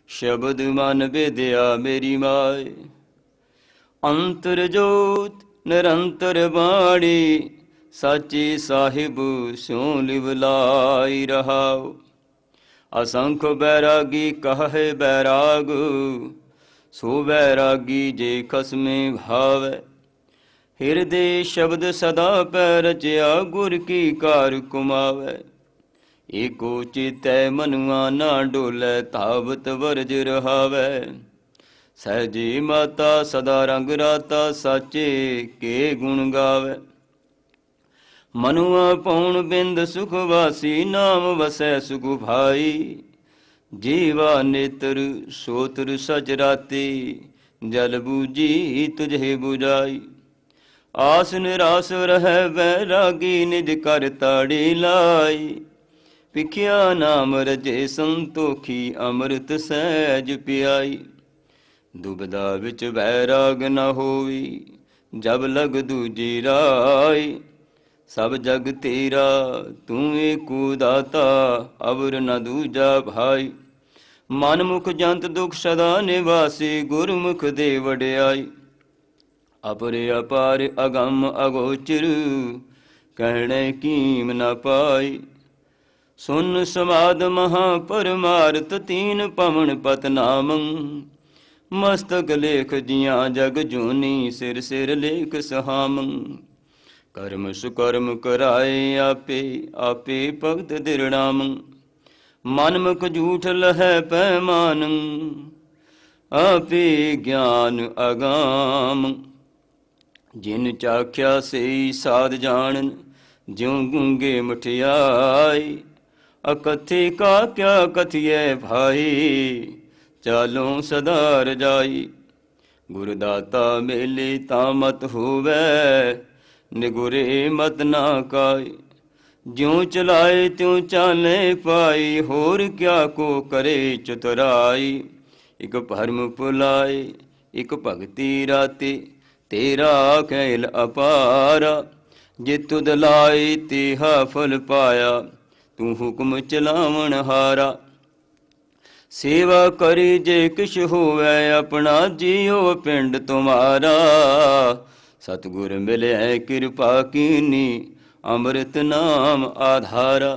शब्द मन विद्या मेरी माय। अंतर जोत निरंतर बाणी, साची साहिब स्यों लिवलाई रहाओ। असंख बैरागी कहे बैराग, सो बैरागी जे खसमे भावै। हिरदे शब्द सदा पै रचिया, गुर की कार कुमावै। एको चितै मनुआ ना डोलै, तावत वरज रहावै। सहजी माता सदा रंग राता, साचे के गुण गावै। मनुआ पौन बिंद सुख वासी, नाम वसै सुख भाई। जीवा नेत्र सोत्र सच राती, जल बूझी तुझे बुझाई। आस निरास रहै बैरागी, निज कर ताड़ी लाई। पिखिया नाम रजे संतोखी, अमृत सहज पियाई। दुबदा विच बैराग न होवी, जब लग दूजी राय। सब जग तेरा तू एको दाता, अवर न दूजा भाई। मन मुख जंत दुख सदा निवासी, गुरमुख दे वड्याई। अपरे अपार अगम अगोचर, कहणे कीम न पाई। सुन समाद महा परमार्थ, तीन पवन पत नामं। मस्तक लेख जिया जग जोनी, सिर सिर लेख सहामं। कर्म सुकर्म कराए आपे, आपे भगत दिरणामं। मन मुख झूठ लहै पैमानं, आपे ज्ञान अगाम। जिन चाख्या सेई साध जानन, ज्यों गूंगे मठियाई। अकथे का क्या कथिए भाई, चालों सदा रजाई। गुरदाता मेले तामत होवै, निगुरे मत ना काई। ज्यों चलाए त्यों चाले पाई, होर क्या को करे चतुराई। इक भरम भुलाए इक भगति राते, तेरा कैल अपारा। जे तुद लाए तेहा फल पाया, तू हुक्म चलावन हारा। सेवा करी जे किश होवै अपना, जियो पिंड तुम्हारा। सतगुर मिले कृपा कीनी, अमृत नाम आधारा।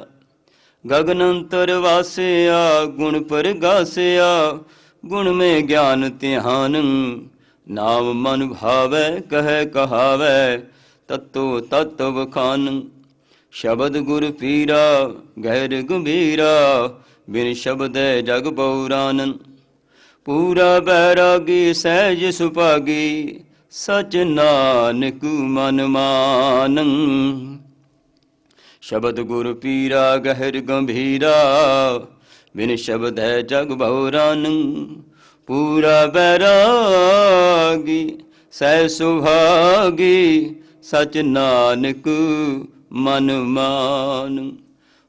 गगनंतर वासिया गुण पर गासिया, गुण में ज्ञान ध्यान। नाम मन भावै कह कहावै, तत्तो तत्व बखान। शब्द गुर पीरा गहर गंभीरा, बिन शब्द जग बहुरानन। पूरा बैरागी सहज सुपागी, सच नानक मन मानन। शब्द गुर पीरा गहर गंभीरा, बिन शब्द जग बहुरानन। पूरा बैरागी सह सुभागी, सच नानक मन मान।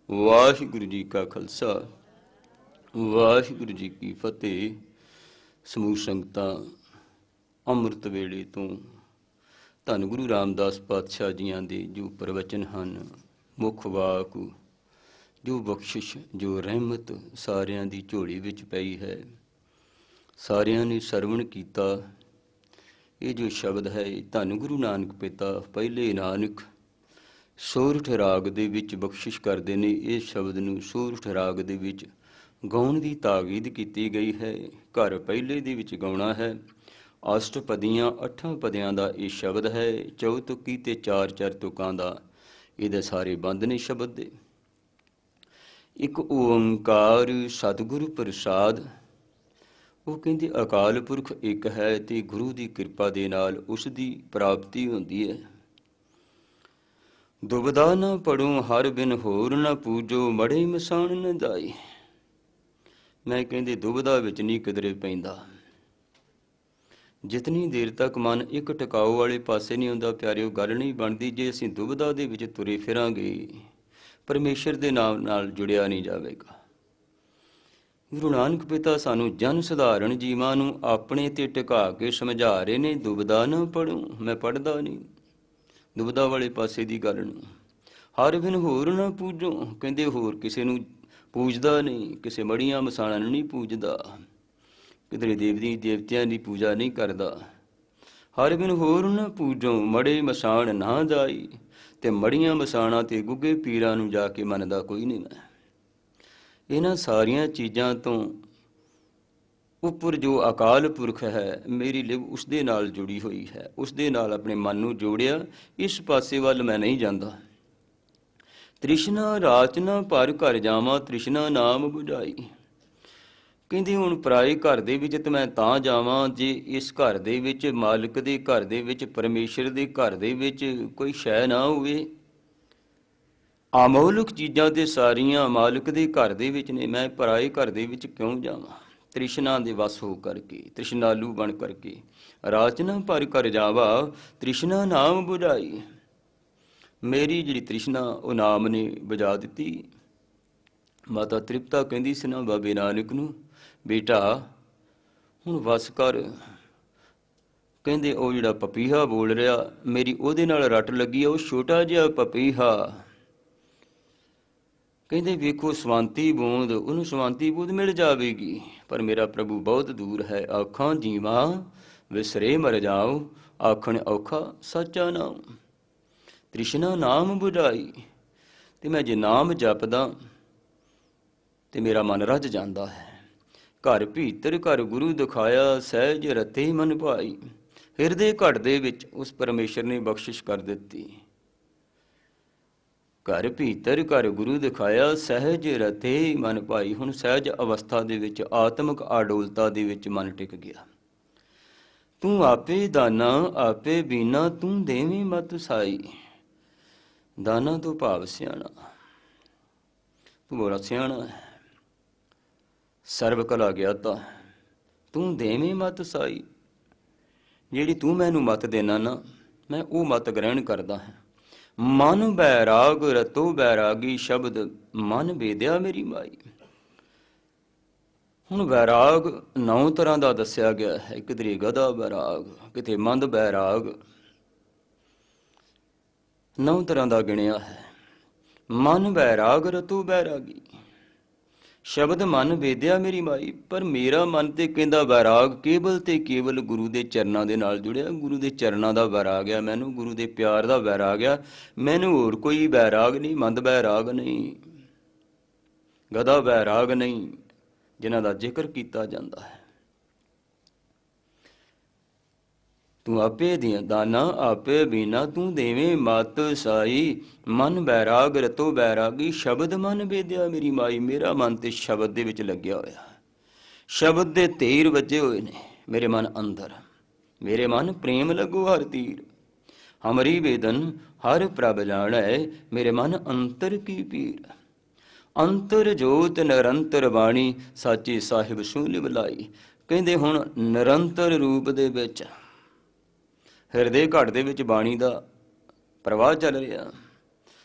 वाहिगुरु जी का खालसा, वाहिगुरु जी की फतेह। समूह संगतां ਅੰਮ੍ਰਿਤ ਵੇਲੇ ਤੋਂ ਧੰਨ ਗੁਰੂ ਰਾਮਦਾਸ ਪਾਤਸ਼ਾਹ ਜੀਆਂ ਦੇ ਜੋ ਪ੍ਰਵਚਨ ਹਨ, ਮੁੱਖ ਵਾਕ, ਜੋ ਬਖਸ਼ਿਸ਼, ਜੋ ਰਹਿਮਤ ਸਾਰਿਆਂ ਦੀ ਝੋਲੀ ਵਿੱਚ ਪਈ ਹੈ, ਸਾਰਿਆਂ ਨੇ ਸਰਵਣ ਕੀਤਾ। ਇਹ ਜੋ ਸ਼ਬਦ ਹੈ, ਧੰਨ ਗੁਰੂ ਨਾਨਕ ਪਿਤਾ ਪਹਿਲੇ ਨਾਨਕ ਸੋਰਠ ਰਾਗ ਦੇ ਵਿੱਚ ਬਖਸ਼ਿਸ਼ ਕਰਦੇ ਨੇ। ਇਹ ਸ਼ਬਦ ਨੂੰ ਸੋਰਠ ਰਾਗ ਦੇ ਵਿੱਚ ਗਾਉਣ ਦੀ ਤਾਕੀਦ ਕੀਤੀ ਗਈ ਹੈ। ਘਰ ਪਹਿਲੇ ਦੇ ਵਿੱਚ ਗਾਉਣਾ ਹੈ। ਅਸ਼ਟਪਦੀਆਂ 8 ਪਦਿਆਂ ਦਾ ਇਹ ਸ਼ਬਦ ਹੈ। ਚੌਤੁਕੀ ਤੇ 4-4 ਤੁਕਾਂ ਦਾ ਇਹਦੇ ਸਾਰੇ ਬੰਦ ਨੇ ਸ਼ਬਦ ਦੇ। ਇੱਕ ਓੰਕਾਰ ਸਤਿਗੁਰੂ ਪ੍ਰਸਾਦ। ਉਹ ਕਹਿੰਦੇ ਅਕਾਲ ਪੁਰਖ ਇੱਕ ਹੈ ਤੇ ਗੁਰੂ ਦੀ ਕਿਰਪਾ ਦੇ ਨਾਲ ਉਸ ਦੀ ਪ੍ਰਾਪਤੀ ਹੁੰਦੀ ਹੈ। ਦੁਬਦਾ ਨਾ ਪੜੋ ਹਰ ਬਿਨ ਹੋਰ ਨਾ ਪੂਜੋ, ਮੜੇ ਮਸਾਣ ਨ ਜਾਈ। ਮੈਂ ਕਹਿੰਦੇ ਦੁਬਦਾ ਵਿੱਚ ਨਹੀਂ ਕਿਧਰੇ ਪੈਂਦਾ। ਜਿਤਨੀ ਦੇਰ ਤੱਕ ਮਨ ਇੱਕ ਟਿਕਾਓ ਵਾਲੇ ਪਾਸੇ ਨਹੀਂ ਹੁੰਦਾ ਪਿਆਰਿਓ, ਗੱਲ ਨਹੀਂ ਬਣਦੀ। ਜੇ ਅਸੀਂ ਦੁਬਦਾ ਦੇ ਵਿੱਚ ਤੁਰੇ ਫਿਰਾਂਗੇ, ਪਰਮੇਸ਼ਰ ਦੇ ਨਾਮ ਨਾਲ ਜੁੜਿਆ ਨਹੀਂ ਜਾਵੇਗਾ। ਗੁਰੂ ਨਾਨਕ ਪਿਤਾ ਸਾਨੂੰ ਜਨ ਸਧਾਰਨ ਜੀਵਾਂ ਨੂੰ ਆਪਣੇ ਤੇ ਟਿਕਾ ਕੇ ਸਮਝਾ ਰਹੇ ਨੇ, ਦੁਬਦਾ ਨਾ ਪੜੋ। ਮੈਂ ਪੜ੍ਹਦਾ ਨਹੀਂ, ਦੁਬਦਾ ਵਾਲੇ ਪਾਸੇ ਦੀ ਗੱਲ ਨੂੰ। ਹਰ ਬਿਨ ਹੋਰ ਨਾ ਪੂਜੋ, ਕਹਿੰਦੇ ਹੋਰ ਕਿਸੇ ਨੂੰ ਪੂਜਦਾ ਨਹੀਂ, ਕਿਸੇ ਮੜੀਆਂ ਮਸਾਣਾਂ ਨੂੰ ਨਹੀਂ ਪੂਜਦਾ, ਕਿਧਰੇ ਦੇਵੀ ਦੇਵਤਿਆਂ ਦੀ ਪੂਜਾ ਨਹੀਂ ਕਰਦਾ। ਹਰ ਬਿਨ ਹੋਰ ਨਾ ਪੂਜੋ, ਮੜੇ ਮਸਾਣ ਨਾ ਜਾਈ। ਤੇ ਮੜੀਆਂ ਮਸਾਣਾਂ ਤੇ ਗੁੱਗੇ ਪੀਰਾਂ ਨੂੰ ਜਾ ਕੇ ਮੰਨਦਾ ਕੋਈ ਨਹੀਂ ਮੈਂ। ਇਹਨਾਂ ਸਾਰੀਆਂ ਚੀਜ਼ਾਂ ਤੋਂ ਉੱਪਰ ਜੋ ਅਕਾਲ ਪੁਰਖ ਹੈ, ਮੇਰੀ ਲਿਵ ਉਸ ਦੇ ਨਾਲ ਜੁੜੀ ਹੋਈ ਹੈ, ਉਸ ਦੇ ਨਾਲ ਆਪਣੇ ਮਨ ਨੂੰ ਜੋੜਿਆ, ਇਸ ਪਾਸੇ ਵੱਲ ਮੈਂ ਨਹੀਂ ਜਾਂਦਾ। ਤ੍ਰਿਸ਼ਨਾ ਰਾਚਨਾ ਭਰ ਘਰ ਜਾਵਾਂ, ਤ੍ਰਿਸ਼ਨਾ ਨਾਮ ਬੁਝਾਈ। ਕਹਿੰਦੀ ਹੁਣ ਪਰਾਏ ਘਰ ਦੇ ਵਿੱਚ ਤੇ ਮੈਂ ਤਾਂ ਜਾਵਾਂ ਜੇ ਇਸ ਘਰ ਦੇ ਵਿੱਚ, ਮਾਲਕ ਦੇ ਘਰ ਦੇ ਵਿੱਚ, ਪਰਮੇਸ਼ਰ ਦੇ ਘਰ ਦੇ ਵਿੱਚ ਕੋਈ ਸ਼ੈ ਨਾ ਹੋਵੇ। ਅਮੌਲਕ ਚੀਜ਼ਾਂ ਤੇ ਸਾਰੀਆਂ ਮਾਲਕ ਦੇ ਘਰ ਦੇ ਵਿੱਚ ਨੇ, ਮੈਂ ਪਰਾਏ ਘਰ ਦੇ ਵਿੱਚ ਕਿਉਂ ਜਾਵਾਂ। ਤ੍ਰਿਸ਼ਨਾ ਦੇ ਵਸ ਹੋ ਕਰਕੇ, ਤ੍ਰਿਸ਼ਨਾਲੂ ਬਣ ਕਰਕੇ, ਰਾਚਨਾ ਭਰ ਘਰ ਜਾਵਾ, ਤ੍ਰਿਸ਼ਨਾ ਨਾਮ ਬੁਝਾਈ। ਮੇਰੀ ਜਿਹੜੀ ਤ੍ਰਿਸ਼ਨਾ ਉਹ ਨਾਮ ਨੇ ਬੁਝਾ ਦਿੱਤੀ। ਮਾਤਾ ਤ੍ਰਿਪਤਾ ਕਹਿੰਦੀ ਸੀ ਨਾ ਬਾਬੇ ਨਾਨਕ ਨੂੰ, ਬੇਟਾ ਹੁਣ ਵਸ ਕਰ। ਕਹਿੰਦੇ ਉਹ ਜਿਹੜਾ ਪਪੀਹਾ ਬੋਲ ਰਿਹਾ, ਮੇਰੀ ਉਹਦੇ ਨਾਲ ਰੱਟ ਲੱਗੀ ਆ, ਉਹ ਛੋਟਾ ਜਿਹਾ ਪਪੀਹਾ। ਕਹਿੰਦੇ ਵੇਖੋ ਸਵਾਂਤੀ ਬੂੰਦ, ਉਹਨੂੰ ਸਵਾਂਤੀ ਬੂੰਦ ਮਿਲ ਜਾਵੇਗੀ, ਪਰ ਮੇਰਾ ਪ੍ਰਭੂ ਬਹੁਤ ਦੂਰ ਹੈ। ਆਖਾਂ ਜੀਵਾਂ ਵਿਸਰੇ ਮਰ ਜਾਓ, ਆਖਣ ਔਖਾ ਸੱਚਾ ਨਾਮ। ਤ੍ਰਿਸ਼ਨਾ ਨਾਮ ਬੁਝਾਈ। ਤੇ ਮੈਂ ਜੇ ਨਾਮ ਜਪਦਾ ਤੇ ਮੇਰਾ ਮਨ ਰੱਜ ਜਾਂਦਾ ਹੈ। ਘਰ ਭੀਤਰ ਘਰ ਗੁਰੂ ਦਿਖਾਇਆ, ਸਹਿਜ ਰਤੇ ਮਨ ਭਾਈ। ਹਿਰਦੇ ਘੜ ਦੇ ਵਿੱਚ ਉਸ ਪਰਮੇਸ਼ਰ ਨੇ ਬਖਸ਼ਿਸ਼ ਕਰ ਦਿੱਤੀ। ਘਰ ਭੀਤਰ ਘਰ ਗੁਰੂ ਦਿਖਾਇਆ, ਸਹਿਜ ਰਤੇ ਮਨ ਭਾਈ। ਹੁਣ ਸਹਿਜ ਅਵਸਥਾ ਦੇ ਵਿੱਚ, ਆਤਮਿਕ ਆਡੋਲਤਾ ਦੇ ਵਿੱਚ ਮਨ ਟਿਕ ਗਿਆ। ਤੂੰ ਆਪੇ ਦਾਨਾ ਆਪੇ ਬੀਨਾ, ਤੂੰ ਦੇਵੇਂ ਮਤ ਸਾਈ। ਦਾਨਾ ਤੋਂ ਭਾਵ ਸਿਆਣਾ, ਤੂੰ ਬੜਾ ਸਿਆਣਾ ਹੈ, ਸਰਬ ਕਲਾ ਗਿਆਤਾ। ਤੂੰ ਦੇਵੇਂ ਮਤ ਸਾਈ। ਜਿਹੜੀ ਤੂੰ ਮੈਨੂੰ ਮਤ ਦੇਣਾ ਨਾ, ਮੈਂ ਉਹ ਮਤ ਗ੍ਰਹਿਣ ਕਰਦਾ ਹਾਂ। ਮਨ ਬੈਰਾਗ ਰਤੋ ਬੈਰਾਗੀ, ਸ਼ਬਦ ਮਨ ਵੇਦਿਆ ਮੇਰੀ ਮਾਈ। ਹੁਣ ਵੈਰਾਗ 9 ਤਰ੍ਹਾਂ ਦਾ ਦੱਸਿਆ ਗਿਆ ਹੈ। ਕਿਧਰੇ ਗਦਾ ਬੈਰਾਗ, ਕਿਤੇ ਮੰਦ ਬੈਰਾਗ, 9 ਤਰ੍ਹਾਂ ਦਾ ਗਿਣਿਆ ਹੈ। ਮਨ ਬੈਰਾਗ ਰਤੋ ਬੈਰਾਗੀ, ਸ਼ਬਦ ਮਨ ਵੇਦਿਆ ਮੇਰੀ ਮਾਈ। ਪਰ ਮੇਰਾ ਮਨ ਤੇ ਕਹਿੰਦਾ ਵੈਰਾਗ ਕੇਵਲ ਤੇ ਕੇਵਲ ਗੁਰੂ ਦੇ ਚਰਨਾਂ ਦੇ ਨਾਲ ਜੁੜਿਆ। ਗੁਰੂ ਦੇ ਚਰਨਾਂ ਦਾ ਵੈਰਾਗ ਆ ਮੈਨੂੰ, ਗੁਰੂ ਦੇ ਪਿਆਰ ਦਾ ਵੈਰਾਗ ਆ ਮੈਨੂੰ, ਹੋਰ ਕੋਈ ਵੈਰਾਗ ਨਹੀਂ। ਮੰਦ ਬੈਰਾਗ ਨਹੀਂ, ਗਦਾ ਬੈਰਾਗ ਨਹੀਂ, ਜਿਨ੍ਹਾਂ ਦਾ ਜ਼ਿਕਰ ਕੀਤਾ ਜਾਂਦਾ ਹੈ। ਤੂੰ ਆਪੇ ਦਾਨਾ ਆਪੇ ਬੀਨਾ, ਤੂੰ ਦੇਵੇਂ ਮਤ ਸਾਈ। ਮਨ ਬੈਰਾਗ ਰਤੋ ਬੈਰਾਗੀ, ਸ਼ਬਦ ਮਨ ਵੇਦਿਆ ਮੇਰੀ ਮਾਈ। ਮੇਰਾ ਮਨ ਤੇ ਸ਼ਬਦ ਦੇ ਵਿੱਚ ਲੱਗਿਆ ਹੋਇਆ, ਸ਼ਬਦ ਦੇ ਤੀਰ ਵੱਜੇ ਹੋਏ ਨੇ ਮੇਰੇ ਮਨ ਅੰਦਰ। ਮੇਰੇ ਮਨ ਪ੍ਰੇਮ ਲੱਗੋ ਹਰ ਤੀਰ, ਹਮਰੀ ਵੇਦਨ ਹਰ ਪ੍ਰਭ ਜਾਣੈ। ਮੇਰੇ ਮਨ ਅੰਤਰ ਕੀ ਪੀਰ, ਅੰਤਰ ਜੋਤ ਨਿਰੰਤਰ ਬਾਣੀ, ਸਾਚੇ ਸਾਹਿਬ ਸੂ ਲਿਵ ਲਾਈ। ਕਹਿੰਦੇ ਹੁਣ ਨਿਰੰਤਰ ਰੂਪ ਦੇ ਵਿੱਚ ਹਿਰਦੇ ਘੜ ਦੇ ਵਿੱਚ ਬਾਣੀ ਦਾ ਪ੍ਰਵਾਹ ਚੱਲ ਰਿਹਾ।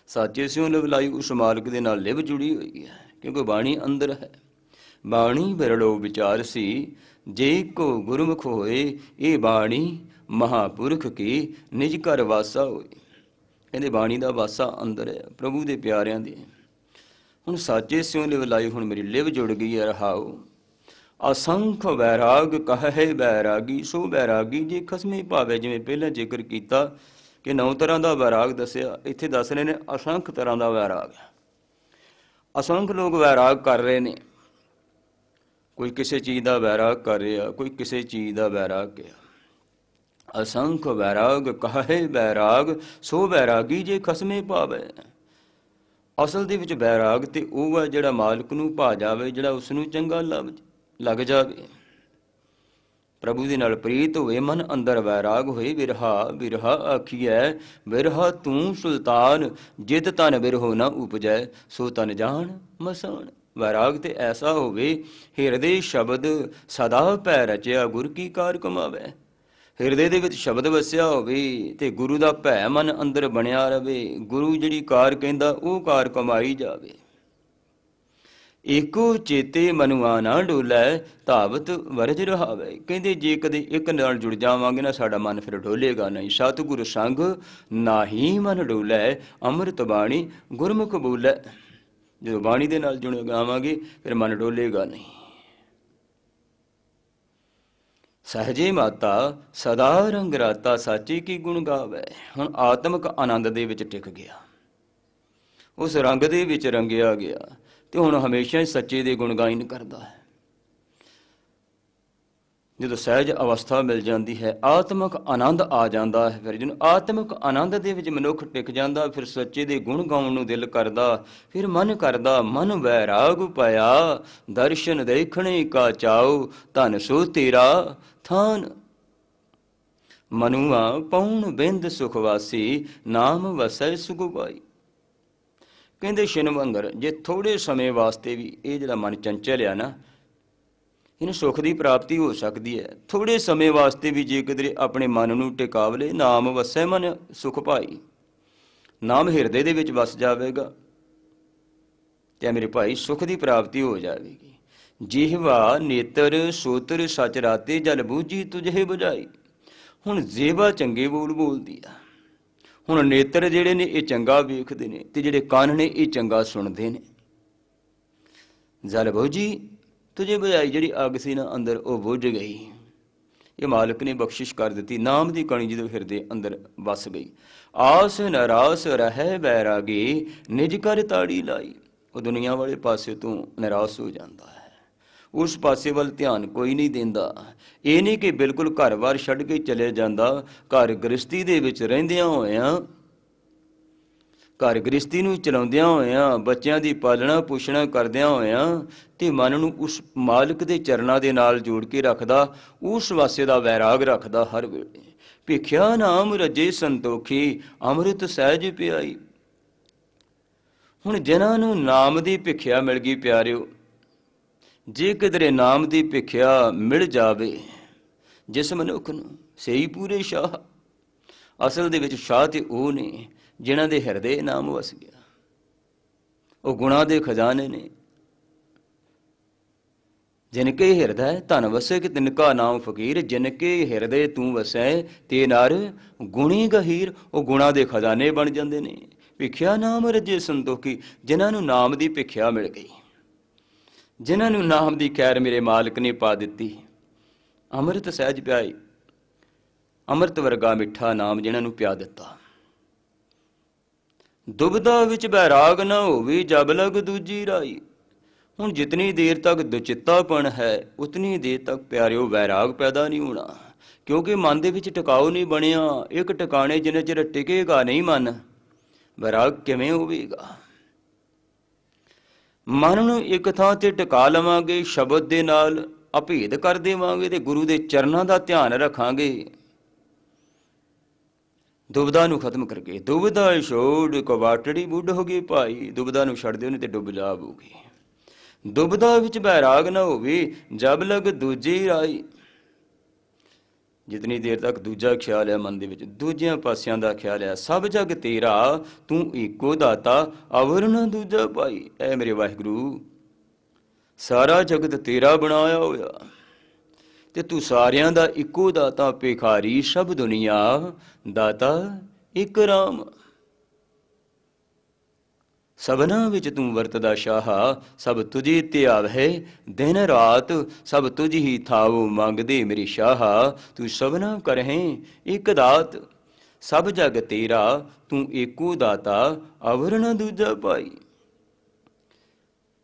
ਸਾਚੇ ਸਿਉ ਲਿਵ ਲਾਈ, ਉਸ ਮਾਲਕ ਦੇ ਨਾਲ ਲਿਵ ਜੁੜੀ ਹੋਈ ਹੈ, ਕਿਉਂਕਿ ਬਾਣੀ ਅੰਦਰ ਹੈ। ਬਾਣੀ ਬਿਰਲੋ ਵਿਚਾਰ ਸੀ, ਜੇ ਕੋ ਗੁਰਮੁਖ ਹੋਏ। ਇਹ ਬਾਣੀ ਮਹਾਂਪੁਰਖ ਕੀ, ਨਿਜ ਘਰ ਵਾਸਾ ਹੋਏ। ਕਹਿੰਦੇ ਬਾਣੀ ਦਾ ਵਾਸਾ ਅੰਦਰ ਹੈ, ਪ੍ਰਭੂ ਦੇ ਪਿਆਰਿਆਂ ਦੇ। ਹੁਣ ਸਾਚੇ ਸਿਉ ਲਿਵ ਲਾਈ, ਹੁਣ ਮੇਰੀ ਲਿਵ ਜੁੜ ਗਈ ਹੈ। ਰਹਾਓ ਅਸੰਖ ਵੈਰਾਗ ਕਹੈ ਬੈਰਾਗੀ, ਸੋ ਬੈਰਾਗੀ ਜੇ ਖਸਮੇ ਭਾਵੇ। ਜਿਵੇਂ ਪਹਿਲਾਂ ਜ਼ਿਕਰ ਕੀਤਾ ਕਿ 9 ਤਰ੍ਹਾਂ ਦਾ ਵੈਰਾਗ ਦੱਸਿਆ, ਇੱਥੇ ਦੱਸ ਰਹੇ ਨੇ ਅਸੰਖ ਤਰ੍ਹਾਂ ਦਾ ਵੈਰਾਗ। ਅਸੰਖ ਲੋਕ ਵੈਰਾਗ ਕਰ ਰਹੇ ਨੇ, ਕੋਈ ਕਿਸੇ ਚੀਜ਼ ਦਾ ਵੈਰਾਗ ਕਰ ਰਿਹਾ, ਕੋਈ ਕਿਸੇ ਚੀਜ਼ ਦਾ ਵੈਰਾਗ ਗਿਆ। ਅਸੰਖ ਵੈਰਾਗ ਕਹੈ ਬੈਰਾਗ, ਸੋ ਬੈਰਾਗੀ ਜੇ ਖਸਮੇ ਭਾਵੇ। ਅਸਲ ਦੇ ਵਿੱਚ ਬੈਰਾਗ ਤੇ ਉਹ ਹੈ ਜਿਹੜਾ ਮਾਲਕ ਨੂੰ ਭਾ ਜਾਵੇ, ਜਿਹੜਾ ਉਸ ਨੂੰ ਚੰਗਾ ਲੱਗ ਜਾਵੇ, ਪ੍ਰਭੂ ਦੇ ਨਾਲ ਪ੍ਰੀਤ ਹੋਵੇ, ਮਨ ਅੰਦਰ ਵੈਰਾਗ ਹੋਏ। ਬਿਰਹਾ ਬਿਰਹਾ ਆਖੀਐ ਬਿਰਹਾ ਤੂੰ ਸੁਲਤਾਨ, ਜਿਤ ਤਨ ਬਿਰਹੋ ਨਾ ਉਪਜੈ, ਸੋ ਤਨ ਜਾਣ ਮਸਾਨ। ਵੈਰਾਗ ਤੇ ਐਸਾ ਹੋਵੇ, ਹਿਰਦੇ ਸ਼ਬਦ ਸਦਾ ਭੈ ਰਚਿਆ, ਗੁਰ ਕੀ ਕਾਰ ਕਮਾਵੇ। ਹਿਰਦੇ ਦੇ ਵਿੱਚ ਸ਼ਬਦ ਵਸਿਆ ਹੋਵੇ ਤੇ ਗੁਰੂ ਦਾ ਭੈ ਮਨ ਅੰਦਰ ਬਣਿਆ ਰਵੇ। ਗੁਰੂ ਜਿਹੜੀ ਕਾਰ ਕਹਿੰਦਾ ਉਹ ਕਾਰ ਕਮਾਈ ਜਾਵੇ। ਏਕੋ ਚੇਤੇ ਮਨੁਆ ਨਾ ਡੋਲੈ, ਧਾਵਤ ਵਰਜ ਰਹਾਵੇ। ਕਹਿੰਦੇ ਜੇ ਕਦੇ ਇੱਕ ਨਾਲ ਜੁੜ ਜਾਵਾਂਗੇ ਨਾ, ਸਾਡਾ ਮਨ ਫਿਰ ਡੋਲੇਗਾ ਨਹੀਂ। ਸਤਿਗੁਰ ਸੰਗ ਨਾਹੀ ਮਨ ਡੋਲੈ, ਅੰਮ੍ਰਿਤ ਬਾਣੀ ਗੁਰਮੁਖ ਬੋਲੈ। ਜਦੋਂ ਬਾਣੀ ਦੇ ਨਾਲ ਜੁੜ ਗਾਵਾਂਗੇ ਫਿਰ ਮਨ ਡੋਲੇਗਾ ਨਹੀਂ। ਸਹਜੇ ਮਾਤਾ ਸਦਾ ਰੰਗ ਰਾਤਾ ਸਾਚੇ ਕੀ ਗੁਣ ਗਾਵੇ। ਹੁਣ ਆਤਮਿਕ ਆਨੰਦ ਦੇ ਵਿੱਚ ਟਿਕ ਗਿਆ, ਉਸ ਰੰਗ ਦੇ ਵਿੱਚ ਰੰਗਿਆ ਗਿਆ ਤੇ ਹੁਣ ਹਮੇਸ਼ਾ ਹੀ ਸੱਚੇ ਦੇ ਗੁਣ ਗਾਇਨ ਕਰਦਾ ਹੈ। ਜਦੋਂ ਸਹਿਜ ਅਵਸਥਾ ਮਿਲ ਜਾਂਦੀ ਹੈ, ਆਤਮਿਕ ਆਨੰਦ ਆ ਜਾਂਦਾ ਹੈ, ਫਿਰ ਜਿਹਨੂੰ ਆਤਮਿਕ ਆਨੰਦ ਦੇ ਵਿੱਚ ਮਨੁੱਖ ਟਿਕ ਜਾਂਦਾ, ਫਿਰ ਸੱਚੇ ਦੇ ਗੁਣ ਗਾਉਣ ਨੂੰ ਦਿਲ ਕਰਦਾ, ਫਿਰ ਮਨ ਕਰਦਾ ਮਨ ਵੈਰਾਗ ਪਾਇਆ, ਦਰਸ਼ਨ ਦੇਖਣੇ ਕਾ ਚਾਉ, ਧਨ ਸੋ ਤੇਰਾ ਥਾਨ। ਮਨੁਆ ਪਉਣ ਬਿੰਦ ਸੁਖਵਾਸੀ, ਨਾਮ ਵਸੈ ਸੁਗਵਾਈ। ਕਹਿੰਦੇ ਸ਼ਿਨਵੰਗਰ, ਜੇ ਥੋੜ੍ਹੇ ਸਮੇਂ ਵਾਸਤੇ ਵੀ ਇਹ ਜਿਹੜਾ ਮਨ ਚੰਚਲ ਆ ਨਾ, ਇਹਨੂੰ ਸੁੱਖ ਦੀ ਪ੍ਰਾਪਤੀ ਹੋ ਸਕਦੀ ਹੈ। ਥੋੜ੍ਹੇ ਸਮੇਂ ਵਾਸਤੇ ਵੀ ਜੇ ਕਿਧਰੇ ਆਪਣੇ ਮਨ ਨੂੰ ਟਿਕਾਵ ਲਏ, ਨਾਮ ਵਸੈ ਮਨ ਸੁਖ ਭਾਈ, ਨਾਮ ਹਿਰਦੇ ਦੇ ਵਿੱਚ ਵਸ ਜਾਵੇਗਾ ਤੇ ਮੇਰੇ ਭਾਈ ਸੁੱਖ ਦੀ ਪ੍ਰਾਪਤੀ ਹੋ ਜਾਵੇਗੀ। ਜਿਹਵਾ ਨੇਤਰ ਸੋਤਰ ਸਚ ਰਾਤੇ, ਜਲ ਬੂਝੀ ਤੁਝੇ ਬੁਝਾਈ। ਹੁਣ ਜੇਵਾ ਚੰਗੇ ਬੋਲ ਬੋਲਦੀ ਆ, ਹੁਣ ਨੇਤਰ ਜਿਹੜੇ ਨੇ ਇਹ ਚੰਗਾ ਵੇਖਦੇ ਨੇ ਤੇ ਜਿਹੜੇ ਕੰਨ ਨੇ ਇਹ ਚੰਗਾ ਸੁਣਦੇ ਨੇ। ਜਲ ਬੂਝੀ ਤੁਝੇ ਬੁਝਾਈ, ਜਿਹੜੀ ਅੱਗ ਸੀ ਨਾ ਅੰਦਰ ਉਹ ਬੁਝ ਗਈ, ਇਹ ਮਾਲਕ ਨੇ ਬਖਸ਼ਿਸ਼ ਕਰ ਦਿੱਤੀ। ਨਾਮ ਦੀ ਕਣੀ ਜਦੋਂ ਹਿਰਦੇ ਅੰਦਰ ਵਸ ਗਈ। ਆਸ ਨਿਰਾਸ ਰਹਿ ਬੈਰਾਗੀ, ਨਿਜ ਕਰ ਤਾੜੀ ਲਾਈ। ਉਹ ਦੁਨੀਆ ਵਾਲੇ ਪਾਸੇ ਤੋਂ ਨਿਰਾਸ਼ ਹੋ ਜਾਂਦਾ ਹੈ, ਉਸ ਪਾਸੇ ਵੱਲ ਧਿਆਨ ਕੋਈ ਨਹੀਂ ਦਿੰਦਾ। ਇਹ ਨਹੀਂ ਕਿ ਬਿਲਕੁਲ ਘਰ-ਬਾਰ ਛੱਡ ਕੇ ਚਲੇ ਜਾਂਦਾ, ਘਰ ਗ੍ਰਸਤੀ ਦੇ ਵਿੱਚ ਰਹਿੰਦਿਆਂ ਹੋਇਆਂ, ਘਰ ਗ੍ਰਸਤੀ ਨੂੰ ਚਲਾਉਂਦਿਆਂ ਹੋਇਆਂ, ਬੱਚਿਆਂ ਦੀ ਪਾਲਣਾ ਪੋਸ਼ਣਾ ਕਰਦਿਆਂ ਹੋਇਆਂ ਤੇ ਮਨ ਨੂੰ ਉਸ ਮਾਲਕ ਦੇ ਚਰਨਾਂ ਦੇ ਨਾਲ ਜੋੜ ਕੇ ਰੱਖਦਾ, ਉਸ ਵਾਸੇ ਦਾ ਵੈਰਾਗ ਰੱਖਦਾ ਹਰ ਵੇਲੇ। ਭਿਖਿਆ ਨਾਮ ਰਜੇ ਸੰਤੋਖੀ, ਅੰਮ੍ਰਿਤ ਸਹਿਜ ਪਿਆਈ। ਹੁਣ ਜਿਨ੍ਹਾਂ ਨੂੰ ਨਾਮ ਦੀ ਭਿਖਿਆ ਮਿਲ ਗਈ ਪਿਆਰਿਓ, ਜੇ ਕਿਧਰੇ ਨਾਮ ਦੀ ਭਿਖਿਆ ਮਿਲ ਜਾਵੇ ਜਿਸ ਮਨੁੱਖ ਨੂੰ, ਸਹੀ ਪੂਰੇ ਸ਼ਾਹ। ਅਸਲ ਦੇ ਵਿੱਚ ਸ਼ਾਹ ਤੇ ਉਹ ਨੇ ਜਿਨ੍ਹਾਂ ਦੇ ਹਿਰਦੇ ਨਾਮ ਵਸ ਗਿਆ, ਉਹ ਗੁਣਾਂ ਦੇ ਖਜ਼ਾਨੇ ਨੇ। ਜਿਨਕੇ ਹਿਰਦੈ ਧਨ ਵਸੈ ਕਿ ਤਿਨਕਾ ਨਾਮ ਫਕੀਰ, ਜਿਨਕੇ ਹਿਰਦੇ ਤੂੰ ਵਸੈ ਤੇ ਨਰ ਗੁਣੀ ਗਹੀਰ। ਉਹ ਗੁਣਾਂ ਦੇ ਖਜ਼ਾਨੇ ਬਣ ਜਾਂਦੇ ਨੇ। ਭਿਖਿਆ ਨਾਮ ਰਜੇ ਸੰਤੋਖੀ, ਜਿਨ੍ਹਾਂ ਨੂੰ ਨਾਮ ਦੀ ਭਿਖਿਆ ਮਿਲ ਗਈ, ਜਿਨ੍ਹਾਂ ਨੂੰ ਨਾਮ ਦੀ ਖੈਰ ਮੇਰੇ ਮਾਲਕ ਨੇ ਪਾ ਦਿੱਤੀ। ਅੰਮ੍ਰਿਤ ਸਹਿਜ ਪਿਆਈ, ਅੰਮ੍ਰਿਤ ਵਰਗਾ ਮਿੱਠਾ ਨਾਮ ਜਿਨ੍ਹਾਂ ਨੂੰ ਪਿਆ ਦਿੱਤਾ। ਦੁਬਿਧਾ ਵਿੱਚ ਬੈਰਾਗ ਨਾ ਹੋਵੇ, ਜਬ ਲਗ ਦੂਜੀ ਰਾਈ। ਹੁਣ ਜਿਤਨੀ ਦੇਰ ਤੱਕ ਦੁਚਿੱਤਾਪਣ ਹੈ, ਉਤਨੀ ਦੇਰ ਤੱਕ ਪਿਆਰਿਓ ਵੈਰਾਗ ਪੈਦਾ ਨਹੀਂ ਹੋਣਾ, ਕਿਉਂਕਿ ਮਨ ਦੇ ਵਿੱਚ ਟਿਕਾਓ ਨਹੀਂ ਬਣਿਆ। ਇੱਕ ਟਿਕਾਣੇ ਜਿੰਨੇ ਚਿਰ ਟਿਕੇਗਾ ਨਹੀਂ ਮਨ, ਵੈਰਾਗ ਕਿਵੇਂ ਹੋਵੇਗਾ? ਮਨ ਨੂੰ ਇੱਕ ਥਾਂ ਤੇ ਟਿਕਾ ਲਵਾਂਗੇ, ਸ਼ਬਦ ਦੇ ਨਾਲ ਅਭੇਦ ਕਰ ਦੇਵਾਂਗੇ ਤੇ ਗੁਰੂ ਦੇ ਚਰਨਾਂ ਦਾ ਧਿਆਨ ਰੱਖਾਂਗੇ। ਦੁਬਿਧਾ ਨੂੰ ਖਤਮ ਕਰਕੇ, ਦੁਬਿਧਾ ਛੋੜ ਕਵਾਟੜੀ ਬੁੱਢ ਹੋ ਗਈ ਭਾਈ। ਦੁਬਿਧਾ ਨੂੰ ਛੱਡ ਦਿਓ ਨਹੀਂ ਤੇ ਡੁੱਬ ਜਾਵੋਗੇ। ਦੁਬਿਧਾ ਵਿੱਚ ਬੈਰਾਗ ਨਾ ਹੋਵੇ, ਜਬ ਲਗ ਦੂਜੀ ਰਾਈ। ਜਿਤਨੀ ਦੇਰ ਤੱਕ ਦੂਜਾ ਖਿਆਲ ਹੈ ਮਨ ਦੇ ਵਿੱਚ, ਦੂਜਿਆਂ ਪਾਸਿਆਂ ਦਾ ਖਿਆਲ ਹੈ, ਸਭ ਜਗ ਤੇਰਾ ਤੂੰ ਏਕੋ ਦਾਤਾ, ਅਵਰ ਨਾ ਦੂਜਾ ਭਾਈ। ਐ ਮੇਰੇ ਵਾਹਿਗੁਰੂ, ਸਾਰਾ ਜਗਤ ਤੇਰਾ ਬਣਾਇਆ ਹੋਇਆ ਤੇ ਤੂੰ ਸਾਰਿਆਂ ਦਾ ਇੱਕੋ ਦਾਤਾ, ਭਿਖਾਰੀ ਸਭ ਦੁਨੀਆ ਦਾਤਾ ਇੱਕ ਰਾਮ। ਸਭਨਾ ਵਿੱਚ ਤੂੰ ਵਰਤਦਾ ਸ਼ਾਹਾ, ਸਭ ਤੁਝੇ ਧਿਆਵੈ ਦਿਨ ਰਾਤ, ਸਭ ਤੁਝ ਹੀ ਥਾਵ ਮੰਗਦੇ ਮੇਰੀ ਸ਼ਾਹਾ। ਤੂੰ ਸਭਨਾ ਕਰਹਿ ਇੱਕ ਦਾਤ, ਸਭ ਜਗ ਤੇਰਾ ਤੂੰ ਏਕੋ ਦਾਤਾ, ਅਵਰ ਨਾ ਦੂਜਾ ਭਾਈ।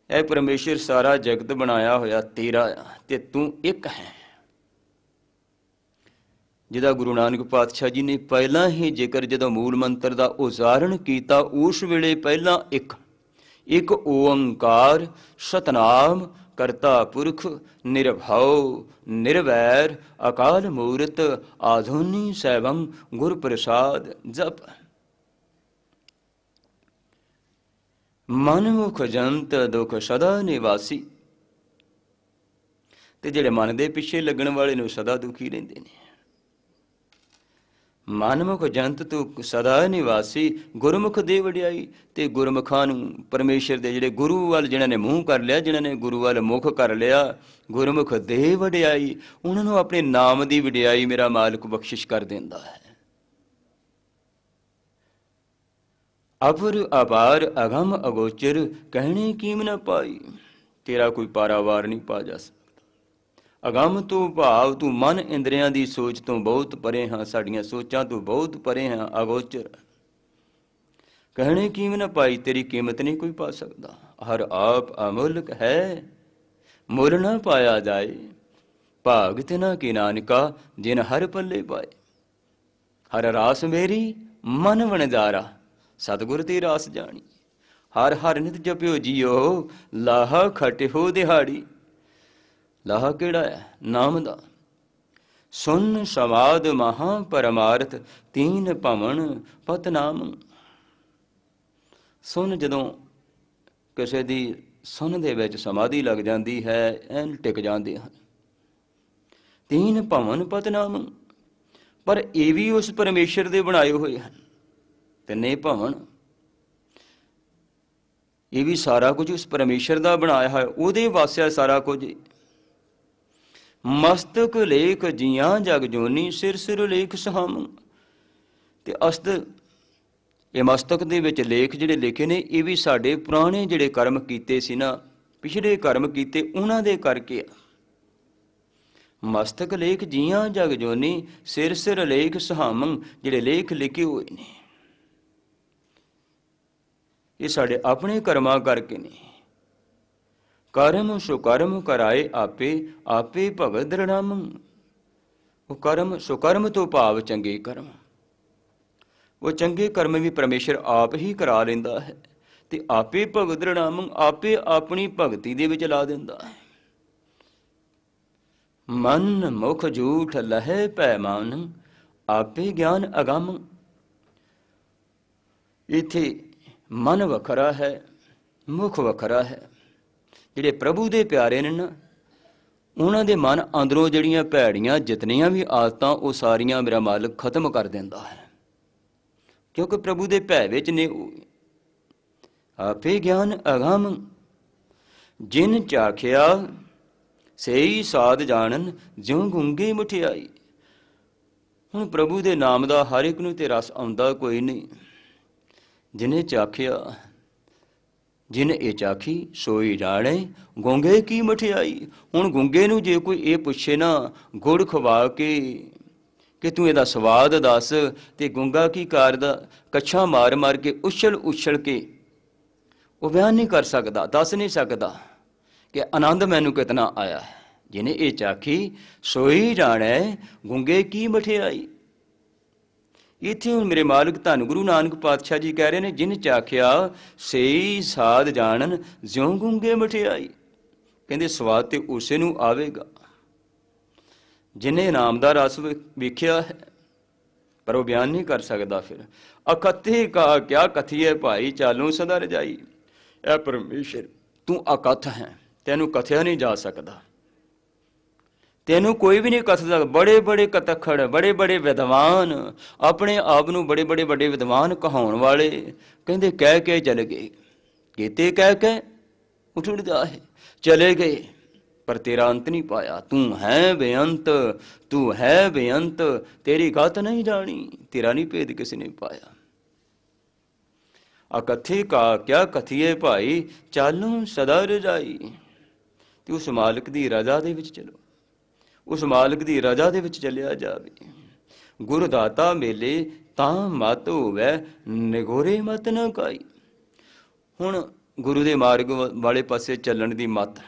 ਇਹ ਪਰਮੇਸ਼ਰ ਸਾਰਾ ਜਗਤ ਬਣਾਇਆ ਹੋਇਆ ਤੇਰਾ ਆ ਤੇ ਤੂੰ ਇੱਕ ਹੈ। ਜਿਹਦਾ ਗੁਰੂ ਨਾਨਕ ਪਾਤਸ਼ਾਹ ਜੀ ਨੇ ਪਹਿਲਾਂ ਹੀ ਜ਼ਿਕਰ ਜਦੋਂ ਮੂਲ ਮੰਤਰ ਦਾ ਉਚਾਰਨ ਕੀਤਾ, ਉਸ ਵੇਲੇ ਪਹਿਲਾਂ ਇੱਕ ਓੰਕਾਰ ਸਤਨਾਮ ਕਰਤਾ ਪੁਰਖ ਨਿਰਭਉ ਨਿਰਵੈਰ ਅਕਾਲ ਮੂਰਤ ਆਧੁਨੀ ਸੈਭੰ ਗੁਰ ਪ੍ਰਸਾਦ ਜਪ। ਮਨਮੁਖ ਜੰਤ ਦੁਖ ਸਦਾ ਨਿਵਾਸੀ। ਤੇ ਜਿਹੜੇ ਮਨ ਦੇ ਪਿੱਛੇ ਲੱਗਣ ਵਾਲੇ ਨੂੰ ਸਦਾ ਦੁਖੀ ਰਹਿੰਦੇ ਨੇ। ਮਨਮੁਖ ਜੰਤ ਤੂੰ ਸਦਾ ਨਿਵਾਸੀ, ਗੁਰਮੁਖ ਦੇ ਵਡਿਆਈ। ਤੇ ਗੁਰਮੁਖਾਂ ਨੂੰ ਪਰਮੇਸ਼ਰ ਦੇ ਜਿਹੜੇ ਗੁਰੂ ਵੱਲ ਜਿਹਨਾਂ ਨੇ ਮੂੰਹ ਕਰ ਲਿਆ, ਜਿਹਨਾਂ ਨੇ ਗੁਰੂ ਵੱਲ ਮੁਖ ਕਰ ਲਿਆ, ਗੁਰਮੁਖ ਦੇ ਵਡਿਆਈ, ਉਹਨਾਂ ਨੂੰ ਆਪਣੇ ਨਾਮ ਦੀ ਵਡਿਆਈ ਮੇਰਾ ਮਾਲਕ ਬਖਸ਼ਿਸ਼ ਕਰ ਦਿੰਦਾ ਹੈ। अपुर अपार अगम अगोचर कहने कीम न पाई। तेरा कोई पारावार नहीं पा जा सकता। अगम तो भाव तू मन इंद्रियां दी सोच तो बहुत परे हाँ, साड़ियां सोचां तो बहुत परे हाँ, अगोचर कहने कीम न पाई। तेरी कीमत नहीं कोई पा सकता। हर आप अमुल्क है मुल न पाया जाए। भाग तिना की नानका जिन हर पल्ले पाए। हर रास मेरी मन वणजारा सतगुर ती रास जानी। हर हर नित जपियो जियो लाहा खट हो दिहाड़ी। लाहा केड़ा है? नाम दा। सुन समाद महा परमार्थ तीन भवन पतनाम। सुन जदों किसी दी सुन दे विच समाधि लग जाती है, एन टिक जाते हैं। तीन भवन पतनाम, पर ये भी उस परमेश्वर दे बनाए हुए हैं। तिन्ने भवन, ये भी सारा कुछ उस परमेश्वर का बनाया है, उहदे वास्या सारा कुछ। मस्तक लेख जियां जग जोनी सिर सिर लेख सहाम। ते अस्त ये मस्तक दे विच लेख जिहड़े लिखे ने, ये भी साडे पुराने जिहड़े कर्म कीते सी ना, पिछले कर्म कीते उन्हां दे करके। मस्तक लेख जियां जग जोनी सिर सिर लेख सहामं, जिहड़े लेख लिखे हुए ने ये साडे अपने कर्मां करके ने। कर्म सुकर्म कराए आपे आपे भगत दृढ़ामं। वो कर्म सुकर्म तो भाव चंगे कर्म, वो चंगे कर्म भी परमेश्वर आप ही करा लेंदा है। ते आपे भगत दृढ़ामं, आपे अपनी भगती दे विच ला दिंदा है। मन मुख झूठ लहे पैमान आपे ज्ञान अगम। इत्थे मन वखरा है, मुख वखरा है। जिहड़े प्रभु दे प्यारे ने ना, उन्हां दे मन अंदरों जिहड़ियां भैड़ियां जितनियां भी आदतां वो सारियां मेरा मालिक खत्म कर दिंदा है, क्योंकि प्रभु दे भै विच ने। आपे ज्ञान अगम जिन चाखिया सही साध जानन ज्यों गुंगे मठियाई। हुण प्रभु दे नाम दा हर एक नूं ते रस आउंदा कोई नहीं। जिन्हें चाखिया, जिन ये चाखी सोई जाने गूंगे की मठियाई। हुण गूंगे नूं जे कोई ये पुछे ना गुड़ खवा के कि तू इहदा स्वाद दस, ते गूंगा की करदा कच्छां मार मार के उछल उछल के वो बयान नहीं कर सकता, दस नहीं सकता कि आनंद मैनू कितना आया है। जिन्हें ये चाखी सोई जाने गूंगे की मठियाई। इत्थे हुण मेरे मालिक धन गुरु नानक पातशाह जी कह रहे ने, जिन चाखिया सही साध जानन ज्यों गूंगे मठियाई। कहंदे स्वाद ते उसे नूं आवेगा जिन्हें नाम दा रस वेखिया है, पर वो बयान नहीं कर सकता। फिर अकथे का क्या कथिए भाई चालू सदा रजाई। ऐ परमेश्वर तू अकथ है, तेनू कथिया नहीं जा सकता, तेनू कोई भी नहीं कथ सकता। बड़े बड़े कतखड़, बड़े बड़े विद्वान, अपने आप नूं बड़े बड़े बड़े विद्वान कहाउण वाले कहंदे कह के चले गए, कीते कह के उठ जाए चले गए, पर तेरा अंत नहीं पाया। तू है बेअंत, तू है बेअंत, तेरी गत नहीं जानी, तेरा नहीं भेद किसी ने पाया। अकथे का क्या कथिए भाई चालू सदा रजाई। ते उस मालिक दी रजा दे विच चलो, उस मालिक दी रजा दे विच चलिया जावे। गुरदाता मेले तां मत होवै निगोरे मत न काई। हुण गुरु दे मार्ग वाले पासे चलण दी मत,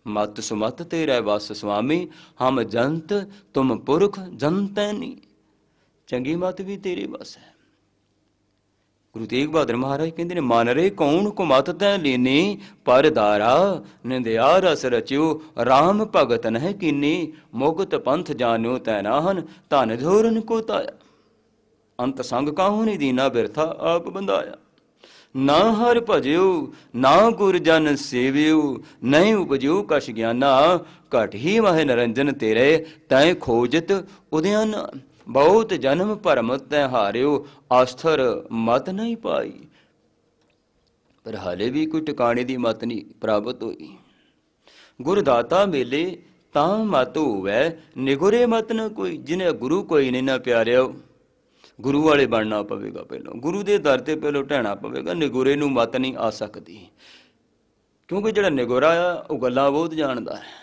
मत सुमत तेरा वस स्वामी, हम जंत तुम पुरख जंतै नी। चंगी मत भी तेरे वस है। गुरु तेग बहादुर महाराज कहते हैं, मन रे कौन को मत तै लीनी, पर दारा निंदिया रस रचियो राम भगत नह कीनी। मुगत पंथ जान्यो तै नाहन धन जोरन को ताया। अंत संग काहू नहीं दीना बिरथा आप बंधाया। ना हर भजियो ना गुर जन सेवियो, नहीं उपजियो कछ ज्ञाना। घट ही मह निरंजन तेरे तै खोजत उद्याना। बहुत जन्म भरम तै हारियो आस्थर मत नहीं पाई। पर हाले भी कोई टिकाने की मत नहीं प्राप्त हुई। गुरदाता मेले तां मत होवै निगुरे मत न कोई। जिन्हें गुरु कोई नहीं ना प्यारियो, गुरु वाले बनना पवेगा, पहलों गुरु के दर ते पहलों ढहना पवेगा। निगोरे नूं मत नहीं आ सकती, क्योंकि जिहड़ा निगोरा आ वो गल्लां बहुत जानदा है,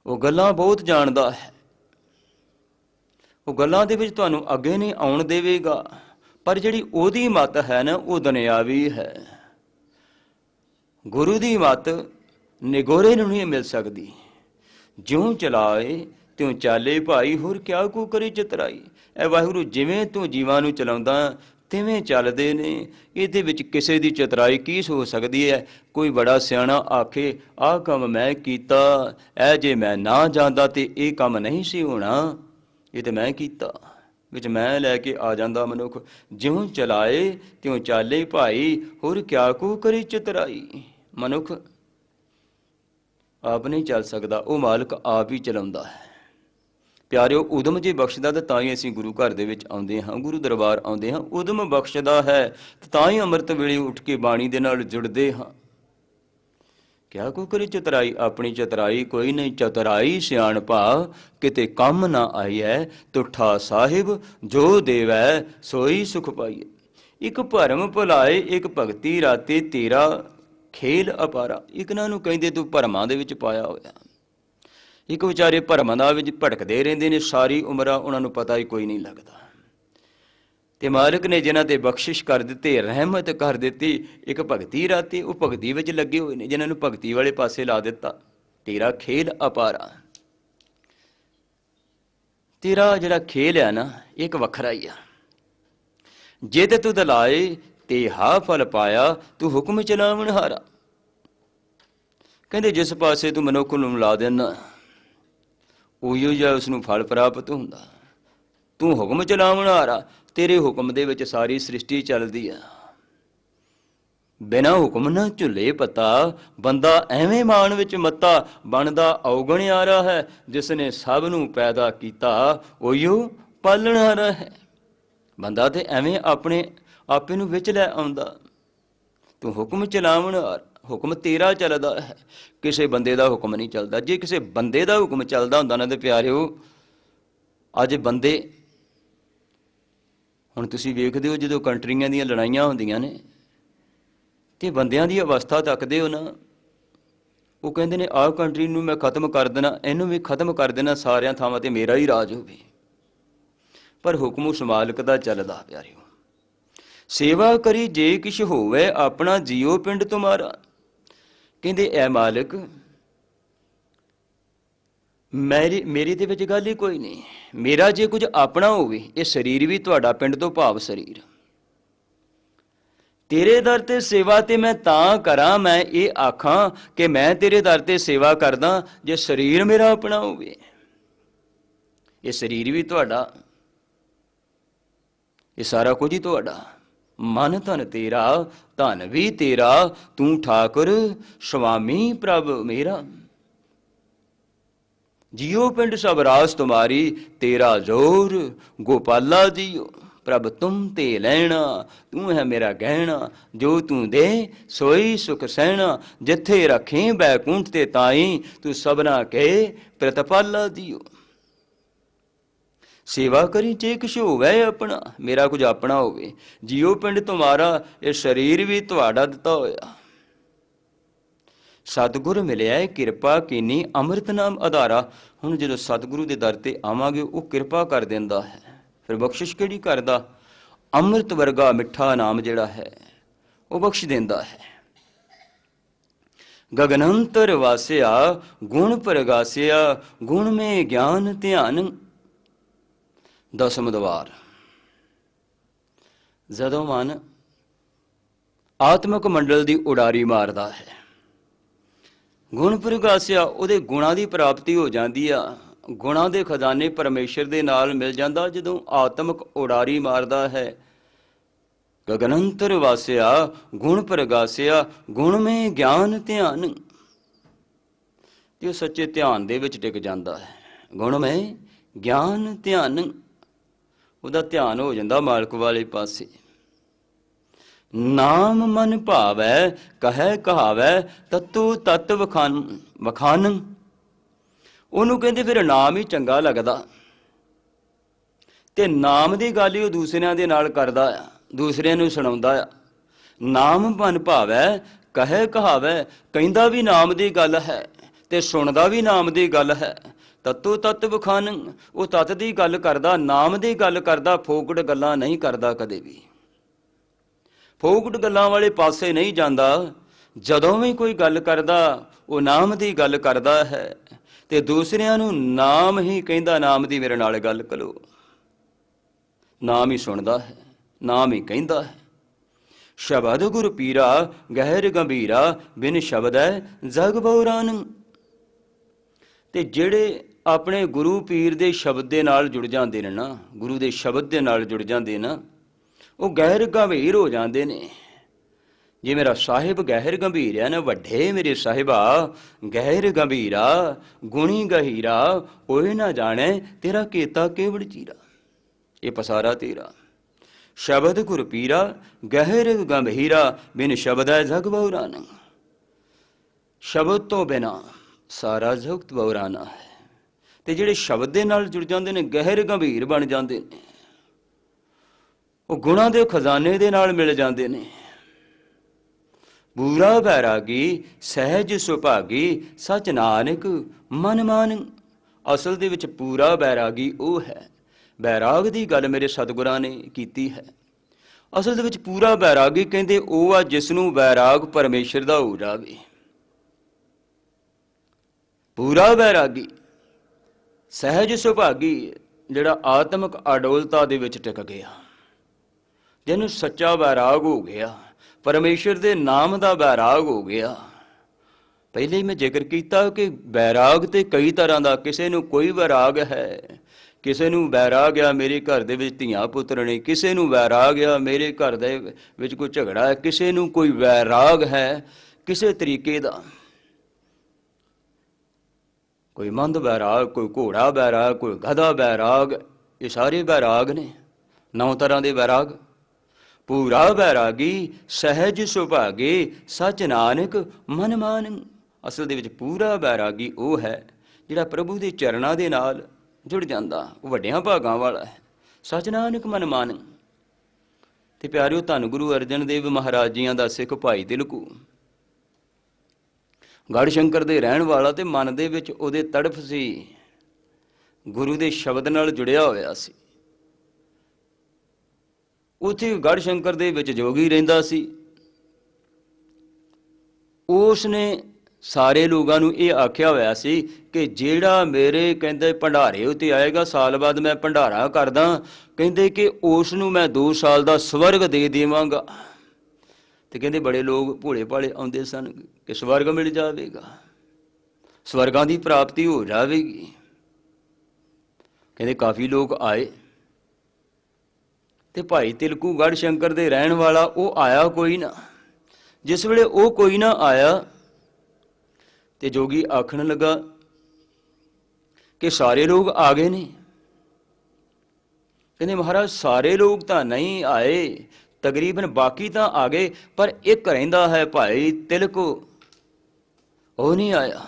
वो गल्लां बहुत जानदा है, वो गल्लां दे विच तुहानूं अगे नहीं आउण देवेगा। पर जिहड़ी ओहदी मत है ना वो दुनियावी है। गुरु की मत निगोरे नूं नहीं मिल सकती। ज्यों चलाए त्यों चाले भाई, होर क्या को करे चितराई। ए वाहिगुरू जिवें तूं जीवां नूं चलाउंदा तिवें चलदे ने। इहदे विच किसे दी चितराई की हो सकदी है। कोई बड़ा सियाणा आखे आह काम मैं कीता, ऐ जे मैं ना जांदा ते इह काम नहीं सी होना, ये ते मैं कीता। विच मैं लैके आ जांदा मनुख। ज्यों चलाए त्यों चाले भाई, होर क्या को करे चितराई। मनुख आप नहीं चल सकता, वो मालिक आप ही चलाउंदा है। प्यारिओ उदम जे बख्शदा तो तां ही असीं गुरु घर दे विच आउंदे हां, गुरु दरबार आउंदे हां। उदम बख्शदा है तां ही अमृत वेले उठ के बाणी दे नाल जुड़दे हां। क्या को करे चतराई, अपनी चतराई कोई नहीं। चतराई सियाणपा किते कम ना आई है, तुठा साहिब जो देवै सोई सुख पाइए। एक भरम भुलाए एक भगती राते, तेरा खेल अपारा। एक इन्हां नूं कहंदे तूं भरमां दे विच पाया होया। एक विचारे भरमां दा विच भटकदे रहिंदे ने सारी उमर, उन्हां नूं पता ही कोई नहीं लगदा। ते मालिक ने जिन्हां ते बख्शिश कर दित्ती, रहमत कर दित्ती, एक भगती राती, वो भगती विच लगे हुए ने, जिन्हां नूं भगती वाले पासे ला दिता। तेरा खेल अपारा, तेरा जिहड़ा खेल है ना एक वखरा ही आ। जे ते तू दलाए ते हा फल पाया, तू हुक्म चलावण हारा। कहंदे जिस पासे तू मनुख नूं ला देना उहिओ जिहा उसनूं फल प्राप्त हुंदा। तू हुक्म चलावण हारा, तेरे हुक्म दे विच सारी सृष्टि चलदी आ। बिना हुक्म ना झुले पता, बंदा एवें मान विच मत्ता। बनदा अवगणियारा है, जिसने सब नूं पैदा कीता उहिओ पालणहारा है। बंदा ते एवें अपने आपे नूं विच लै आउंदा। तू हुक्म चलावण हार, हुक्म तेरा चलदा है, किसी बंदे दा हुक्म नहीं चलदा। जे किसी बंदे दा हुक्म चलदा हुंदा ना ते प्यारिओ अज बंदे हुण तुसीं वेखदे हो जदों कंट्रियां दीयां लड़ाइयां हुंदियां ने ते बंदियां दी अवस्था तकदे हो ना, वो कहंदे ने आह कंट्री नूं मैं खत्म कर देना, इहनूं भी खत्म कर देना, सारियां थावां ते मेरा ही राज होवे। पर हुक्म उस मालिक दा चलदा प्यारिओ। सेवा करी जे किश होवे, अपना जियो पिंड तुम्हारा। कहंदे ऐ मालिक मेरी दे विच गल ही कोई नहीं, मेरा जे कुछ अपना होवे, ये शरीर भी तुहाडा, पिंड तो भाव शरीर। तेरे दर ते सेवा ते मैं तां करां, मैं ये आखां कि मैं तेरे दर ते सेवा करदा जे शरीर मेरा अपना होवे। ये शरीर भी तुहाडा, ये सारा कुछ ही तुहाडा। मन धन तेरा, धन भी तेरा, तू ठाकुर स्वामी प्रभ मेरा। जियो पिंड सब रास तुम्हारी, तेरा जोर गोपाला जियो। प्रभ तुम ते लैना, तू है मेरा गहना, जो तू दे सोई सुख सहना। जिथे रखें बैकुंठ ते ताई, तू सबना के प्रतिपाला दियो। सेवा करी जे किश होवे अपना, मेरा कुछ अपना होवे। जियो पिंड तुम्हारा, ये शरीर भी तुहाडा दिता होया। सतगुर मिलिया किरपा कीनी, अमृत नाम आधारा। हुण जदों सतगुरु दे दर ते आवांगे वो किरपा कर दिंदा है। फिर बख्शिश किहड़ी करदा, अमृत वर्गा मिठा नाम जिहड़ा है वो बख्श दिंदा है। गगनंतर वासिया गुण प्रगासिया, गुण में ज्ञान ध्यान। दसम द्वार, जदों मन आत्मक मंडल की उडारी मारदा है, गुण प्रगासिया ਉਹਦੇ गुणां की प्राप्ति हो जाती आ। गुणां ਦੇ खजाने परमेश्वर ਦੇ ਨਾਲ मिल जाता ਜਦੋਂ आत्मक उडारी मारदा है। गगनंतर वासिया गुण प्रगासिया, गुण में ज्ञान ध्यान। जो सच्चे ध्यान दे विच टिक जाता है, गुण में ज्ञान ध्यान, ਉਹਦਾ ध्यान हो जाता मालक वाले पासे। नाम मन भावै कहे कहावै, तत्तु तत्त वखान। ਉਹਨੂੰ ਕਹਿੰਦੇ ਫਿਰ ਨਾਮ ਹੀ ਚੰਗਾ ਲੱਗਦਾ ਤੇ ਨਾਮ ਦੀ ਗੱਲ ਹੀ ਉਹ ਦੂਸਰਿਆਂ ਦੇ ਨਾਲ ਕਰਦਾ ਆ, ਦੂਸਰਿਆਂ ਨੂੰ ਸੁਣਾਉਂਦਾ ਆ। ਨਾਮ ਮਨ ਭਾਵੈ ਕਹੈ ਕਹਾਵੈ, ਕਹਿੰਦਾ ਵੀ ਨਾਮ ਦੀ ਗੱਲ ਹੈ ਤੇ ਸੁਣਦਾ ਵੀ ਨਾਮ ਦੀ ਗੱਲ ਹੈ। ਤਤੋ ਤਤ ਵਖਾਨ, ਉਹ ਤਤ ਦੀ ਗੱਲ ਕਰਦਾ, ਨਾਮ ਦੀ ਗੱਲ ਕਰਦਾ, ਫੋਕਟ ਗੱਲਾਂ ਨਹੀਂ ਕਰਦਾ ਕਦੇ ਵੀ। ਫੋਕਟ ਗੱਲਾਂ ਵਾਲੇ ਪਾਸੇ ਨਹੀਂ ਜਾਂਦਾ। ਜਦੋਂ ਵੀ ਕੋਈ ਗੱਲ ਕਰਦਾ ਉਹ ਨਾਮ ਦੀ ਗੱਲ ਕਰਦਾ ਹੈ ਤੇ ਦੂਸਰਿਆਂ ਨੂੰ ਨਾਮ ਹੀ ਕਹਿੰਦਾ, ਨਾਮ ਦੀ ਮੇਰੇ ਨਾਲ ਗੱਲ ਕਰੋ। ਨਾਮ ਹੀ ਸੁਣਦਾ ਹੈ, ਨਾਮ ਹੀ ਕਹਿੰਦਾ ਹੈ। ਸ਼ਬਦ ਗੁਰ ਪੀਰਾ ਗਹਿਰ ਗੰਭੀਰਾ, ਬਿਨ ਸ਼ਬਦ ਹੈ ਜਗ ਬਉਰਾਨ। ਤੇ ਜਿਹੜੇ ਆਪਣੇ ਗੁਰੂ ਪੀਰ ਦੇ ਸ਼ਬਦ ਦੇ ਨਾਲ ਜੁੜ ਜਾਂਦੇ ਨੇ ਨਾ, ਗੁਰੂ ਦੇ ਸ਼ਬਦ ਦੇ ਨਾਲ ਜੁੜ ਜਾਂਦੇ ਨਾ, ਉਹ ਗਹਿਰ ਗੰਭੀਰ ਹੋ ਜਾਂਦੇ ਨੇ। ਜੇ ਮੇਰਾ ਸਾਹਿਬ ਗਹਿਰ ਗੰਭੀਰ ਹੈ ਨਾ, ਵੱਡੇ ਮੇਰੇ ਸਾਹਿਬਾ ਗਹਿਰ ਗੰਭੀਰਾ, ਗੁਣੀ ਗਹੀਰਾ, ਉਹ ਨਾ ਜਾਣੇ ਤੇਰਾ ਕੀਤਾ ਕੇਵੜ ਚੀਰਾ, ਇਹ ਪਸਾਰਾ ਤੇਰਾ। ਸ਼ਬਦ ਗੁਰ ਪੀਰਾ ਗਹਿਰ ਗੰਭੀਰਾ, ਬਿਨ ਸ਼ਬਦ ਹੈ ਜਗ ਬਉਰਾਨਾ। ਸ਼ਬਦ ਤੋਂ ਬਿਨਾ ਸਾਰਾ ਜਗਤ ਬਉਰਾਨਾ ਹੈ। ਤੇ ਜਿਹੜੇ ਸ਼ਬਦ ਦੇ ਨਾਲ ਜੁੜ ਜਾਂਦੇ ਨੇ, ਗਹਿਰ ਗੰਭੀਰ ਬਣ ਜਾਂਦੇ ਨੇ, ਉਹ ਗੁਣਾਂ ਦੇ ਖਜ਼ਾਨੇ ਦੇ ਨਾਲ ਮਿਲ ਜਾਂਦੇ ਨੇ। ਬੂਰਾ ਬੈਰਾਗੀ ਸਹਿਜ ਸੁਭਾਗੀ, ਸਚ ਨਾਨਕ ਮਨ ਮਾਨ। ਅਸਲ ਦੇ ਵਿੱਚ ਪੂਰਾ ਬੈਰਾਗੀ ਉਹ ਹੈ। ਬੈਰਾਗ ਦੀ ਗੱਲ ਮੇਰੇ ਸਤਿਗੁਰਾਂ ਨੇ ਕੀਤੀ ਹੈ। ਅਸਲ ਦੇ ਵਿੱਚ ਪੂਰਾ ਬੈਰਾਗੀ ਕਹਿੰਦੇ ਉਹ ਆ ਜਿਸ ਨੂੰ ਬੈਰਾਗ ਪਰਮੇਸ਼ਰ ਦਾ ਹੋ ਜਾਵੇ। ਪੂਰਾ ਬੈਰਾਗੀ ਸਹਿਜ ਸੁਭਾਗੀ, ਜਿਹੜਾ ਆਤਮਿਕ ਅਡੋਲਤਾ ਦੇ ਵਿੱਚ ਟਿਕ ਗਿਆ, ਜਿਹਨੂੰ ਸੱਚਾ ਬੈਰਾਗ ਹੋ ਗਿਆ, ਪਰਮੇਸ਼ਰ ਦੇ ਨਾਮ ਦਾ ਬੈਰਾਗ ਹੋ ਗਿਆ। ਪਹਿਲੇ ਹੀ ਮੈਂ ਜ਼ਿਕਰ ਕੀਤਾ ਕਿ ਬੈਰਾਗ ਤੇ ਕਈ ਤਰ੍ਹਾਂ ਦਾ, ਕਿਸੇ ਨੂੰ ਕੋਈ ਬੈਰਾਗ ਹੈ, ਕਿਸੇ ਨੂੰ ਬੈਰਾਗ ਆ ਮੇਰੇ ਘਰ ਦੇ ਵਿੱਚ ਧੀਆਂ ਪੁੱਤਰ ਨੇ, ਕਿਸੇ ਨੂੰ ਬੈਰਾਗ ਆ ਮੇਰੇ ਘਰ ਦੇ ਵਿੱਚ ਕੋਈ ਝਗੜਾ ਹੈ, ਕਿਸੇ ਨੂੰ ਕੋਈ ਬੈਰਾਗ ਹੈ ਕਿਸੇ ਤਰੀਕੇ ਦਾ, ਕੋਈ ਮੰਦ ਬੈਰਾਗ, ਕੋਈ ਘੋੜਾ ਬੈਰਾਗ, ਕੋਈ ਗਧਾ ਬੈਰਾਗ। ਇਹ ਸਾਰੇ ਬੈਰਾਗ ਨੇ, 9 ਤਰ੍ਹਾਂ ਦੇ ਬੈਰਾਗ। ਪੂਰਾ ਬੈਰਾਗੀ ਸਹਿਜ ਸੁਭਾਗੇ, ਸਚ ਨਾਨਕ ਮਨ ਮਾਨ। ਅਸਲ ਦੇ ਵਿੱਚ ਪੂਰਾ ਬੈਰਾਗੀ ਉਹ ਹੈ ਜਿਹੜਾ ਪ੍ਰਭੂ ਦੇ ਚਰਨਾਂ ਦੇ ਨਾਲ ਜੁੜ ਜਾਂਦਾ, ਉਹ ਵੱਡਿਆਂ ਭਾਗਾਂ ਵਾਲਾ ਹੈ। ਸਚ ਨਾਨਕ ਮਨ ਮਾਨ। ਤੇ ਪਿਆਰਿਓ, ਧੰਨ ਗੁਰੂ ਅਰਜਨ ਦੇਵ ਮਹਾਰਾਜ ਜੀਆਂ ਦਾ ਸਿੱਖ ਭਾਈ ਤਿਲਕੂ ਗੜ੍ਹ ਸ਼ੰਕਰ ਦੇ ਰਹਿਣ ਵਾਲਾ, ਤੇ ਮਨ ਦੇ ਵਿੱਚ ਉਹਦੇ ਤੜਫ ਸੀ, ਗੁਰੂ ਦੇ ਸ਼ਬਦ ਨਾਲ ਜੁੜਿਆ ਹੋਇਆ ਸੀ। ਉੱਥੇ ਗੜ੍ਹ ਸ਼ੰਕਰ ਦੇ ਵਿੱਚ ਜੋਗੀ ਰਹਿੰਦਾ ਸੀ। ਉਸ ਨੇ ਸਾਰੇ ਲੋਕਾਂ ਨੂੰ ਇਹ ਆਖਿਆ ਹੋਇਆ ਸੀ ਕਿ ਜਿਹੜਾ ਮੇਰੇ ਕਹਿੰਦੇ ਭੰਡਾਰੇ ਉੱਤੇ ਆਏਗਾ, ਸਾਲ ਬਾਅਦ ਮੈਂ ਭੰਡਾਰਾ ਕਰਦਾ, ਕਹਿੰਦੇ ਕਿ ਉਸ ਨੂੰ ਮੈਂ 2 ਸਾਲ ਦਾ ਸਵਰਗ ਦੇ ਦੇਵਾਂਗਾ। ਤੇ ਕਹਿੰਦੇ ਬੜੇ ਲੋਕ ਭੋਲੇ ਭਾਲੇ ਆਉਂਦੇ ਸਨ ਕਿ ਸਵਰਗ ਮਿਲ ਜਾਵੇਗਾ, ਸਵਰਗਾਂ ਦੀ ਪ੍ਰਾਪਤੀ ਹੋ ਜਾਵੇਗੀ। ਕਹਿੰਦੇ ਕਾਫੀ ਲੋਕ ਆਏ ਤੇ ਭਾਈ ਤਿਲਕੂ ਗੜ੍ਹ ਸ਼ੰਕਰ ਦੇ ਰਹਿਣ ਵਾਲਾ, ਉਹ ਆਇਆ ਕੋਈ ਨਾ। ਜਿਸ ਵੇਲੇ ਉਹ ਕੋਈ ਨਾ ਆਇਆ ਤੇ ਜੋਗੀ ਆਖਣ ਲੱਗਾ ਕਿ ਸਾਰੇ ਲੋਕ ਆ ਗਏ ਨੇ। ਕਹਿੰਦੇ ਮਹਾਰਾਜ ਸਾਰੇ ਲੋਕ ਤਾਂ ਨਹੀਂ ਆਏ, ਤਕਰੀਬਨ ਬਾਕੀ ਤਾਂ ਆ ਗਏ, ਪਰ ਇੱਕ ਰਹਿੰਦਾ ਹੈ ਭਾਈ ਤਿਲਕੂ, ਉਹ ਨਹੀਂ ਆਇਆ।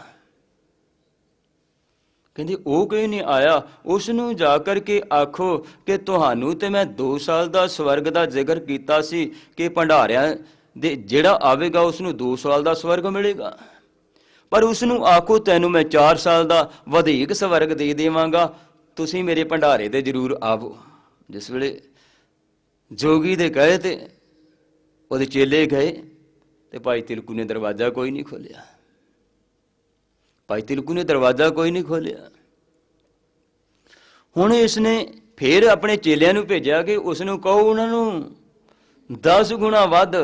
ਕਹਿੰਦੇ ਉਹ ਕਿਉਂ ਨਹੀਂ ਆਇਆ? ਉਸ ਨੂੰ ਜਾ ਕਰਕੇ ਆਖੋ ਕਿ ਤੁਹਾਨੂੰ ਤੇ ਮੈਂ 2 ਸਾਲ ਦਾ ਸਵਰਗ ਦਾ ਜ਼ਿਕਰ ਕੀਤਾ ਸੀ ਕਿ ਭੰਡਾਰਿਆਂ ਦੇ ਜਿਹੜਾ ਆਵੇਗਾ ਉਸ ਨੂੰ 2 ਸਾਲ ਦਾ ਸਵਰਗ ਮਿਲੇਗਾ, ਪਰ ਉਸ ਨੂੰ ਆਖੋ ਤੈਨੂੰ ਮੈਂ 4 ਸਾਲ ਦਾ ਵਧੇਕ ਸਵਰਗ ਦੇ ਦੇਵਾਂਗਾ, ਤੁਸੀਂ ਮੇਰੇ ਭੰਡਾਰੇ ਤੇ ਜ਼ਰੂਰ ਆਵੋ। ਜਿਸ ਵੇਲੇ ਜੋਗੀ ਦੇ ਗਏ ਤੇ ਉਹਦੇ ਚੇਲੇ ਗਏ ਤੇ ਭਾਈ ਤਿਲਕੂ ਨੇ ਦਰਵਾਜ਼ਾ ਕੋਈ ਨਹੀਂ ਖੋਲਿਆ। ਭਾਈ ਤਿਲਕੂ ਨੇ ਦਰਵਾਜ਼ਾ ਕੋਈ ਨਹੀਂ ਖੋਲਿਆ। ਹੁਣ ਇਸਨੇ ਫੇਰ ਆਪਣੇ ਚੇਲਿਆਂ ਨੂੰ ਭੇਜਿਆ ਕਿ ਉਸ ਨੂੰ ਕਹੋ ਉਹਨਾਂ ਨੂੰ 10 ਗੁਣਾ ਵੱਧ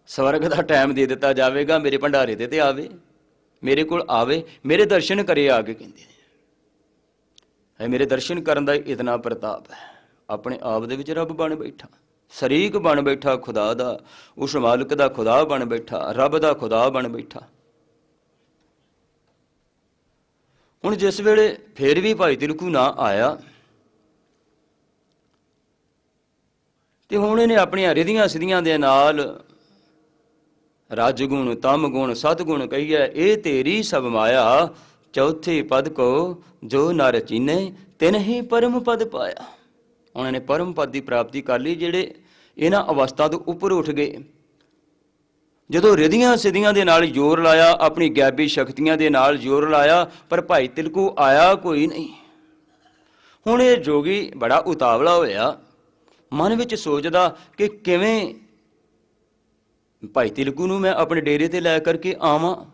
ਸਵਰਗ ਦਾ ਟਾਈਮ ਦੇ ਦਿੱਤਾ ਜਾਵੇਗਾ, ਮੇਰੇ ਭੰਡਾਰੇ ਤੇ ਆਵੇ, ਮੇਰੇ ਕੋਲ ਆਵੇ, ਮੇਰੇ ਦਰਸ਼ਨ ਕਰੇ ਆ ਕੇ। ਕਹਿੰਦੇ ਹੈ ਮੇਰੇ ਦਰਸ਼ਨ ਕਰਨ ਦਾ ਇਤਨਾ ਪ੍ਰਤਾਪ ਹੈ, ਆਪਣੇ ਆਪ ਦੇ ਵਿੱਚ ਰੱਬ ਬਣ ਬੈਠਾ, ਸ਼ਰੀਕ ਬਣ ਬੈਠਾ ਖੁਦਾ ਦਾ, ਉਸ ਮਾਲਕ ਦਾ ਖੁਦਾ ਬਣ ਬੈਠਾ, ਰੱਬ ਦਾ ਖੁਦਾ ਬਣ ਬੈਠਾ। ਹੁਣ ਜਿਸ ਵੇਲੇ ਫੇਰ ਵੀ ਭਾਈ ਤਿਲਕੂ ਨਾ ਆਇਆ ਤੇ ਹੁਣ ਇਹਨੇ ਆਪਣੀਆਂ ਰਿਧੀਆਂ ਸਿਧੀਆਂ ਦੇ ਨਾਲ ਰਜਗੁਣ, ਤਮ ਗੁਣ, ਸਤਗੁਣ ਕਹੀਏ, ਇਹ ਤੇਰੀ ਸਭ ਮਾਇਆ, ਚੌਥੇ ਪਦ ਕੋ ਜੋ ਨਰ ਚੀਨੇ ਤਿਨ ਹੀ ਪਰਮ ਪਦ ਪਾਇਆ। ਉਹਨਾਂ ਨੇ ਪਰਮ ਪਦ ਦੀ ਪ੍ਰਾਪਤੀ ਕਰ ਲਈ, ਜਿਹੜੇ ਇਹਨਾਂ ਅਵਸਥਾ ਤੋਂ ਉੱਪਰ ਉੱਠ ਗਏ। ਜਦੋਂ ਰਿਧੀਆਂ ਸਿੱਧੀਆਂ ਦੇ ਨਾਲ ਜ਼ੋਰ ਲਾਇਆ, ਆਪਣੀ ਗੈਬੀ ਸ਼ਕਤੀਆਂ ਦੇ ਨਾਲ ਜ਼ੋਰ ਲਾਇਆ, ਪਰ ਭਾਈ ਤਿਲਕੂ ਆਇਆ ਕੋਈ ਨਹੀਂ। ਹੁਣ ਇਹ ਜੋਗੀ ਬੜਾ ਉਤਾਵਲਾ ਹੋਇਆ, ਮਨ ਵਿੱਚ ਸੋਚਦਾ ਕਿ ਕਿਵੇਂ ਭਾਈ ਤਿਲਕੂ ਨੂੰ ਮੈਂ ਆਪਣੇ ਡੇਰੇ ਤੇ ਲੈ ਕਰਕੇ ਆਵਾਂ।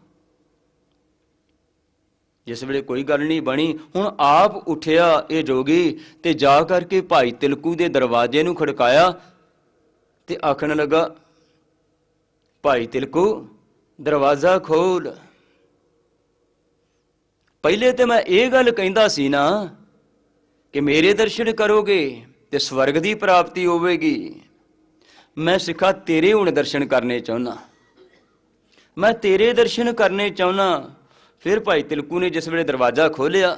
ਜਿਸ ਵੇਲੇ ਕੋਈ ਗੱਲ ਨਹੀਂ ਬਣੀ, ਹੁਣ ਆਪ ਉੱਠਿਆ ਇਹ ਜੋਗੀ ਤੇ ਜਾ ਕਰਕੇ ਭਾਈ ਤਿਲਕੂ ਦੇ ਦਰਵਾਜ਼ੇ ਨੂੰ ਖੜਕਾਇਆ ਤੇ ਆਖਣ ਲੱਗਾ, ਭਾਈ ਤਿਲਕੂ ਦਰਵਾਜ਼ਾ ਖੋਲ। ਪਹਿਲੇ ਤੇ ਮੈਂ ਇਹ ਗੱਲ ਕਹਿੰਦਾ ਸੀ ਨਾ ਕਿ ਮੇਰੇ ਦਰਸ਼ਨ ਕਰੋਗੇ ਤੇ ਸਵਰਗ ਦੀ ਪ੍ਰਾਪਤੀ ਹੋਵੇਗੀ। ਮੈਂ ਸਿੱਖਾ ਤੇਰੇ ਹੁਣ ਦਰਸ਼ਨ ਕਰਨੇ ਚਾਹੁੰਦਾ, ਮੈਂ ਤੇਰੇ ਦਰਸ਼ਨ ਕਰਨੇ ਚਾਹੁੰਦਾ। ਫਿਰ ਭਾਈ ਤਿਲਕੂ ਨੇ ਜਿਸ ਵੇਲੇ ਦਰਵਾਜ਼ਾ ਖੋਲ੍ਹਿਆ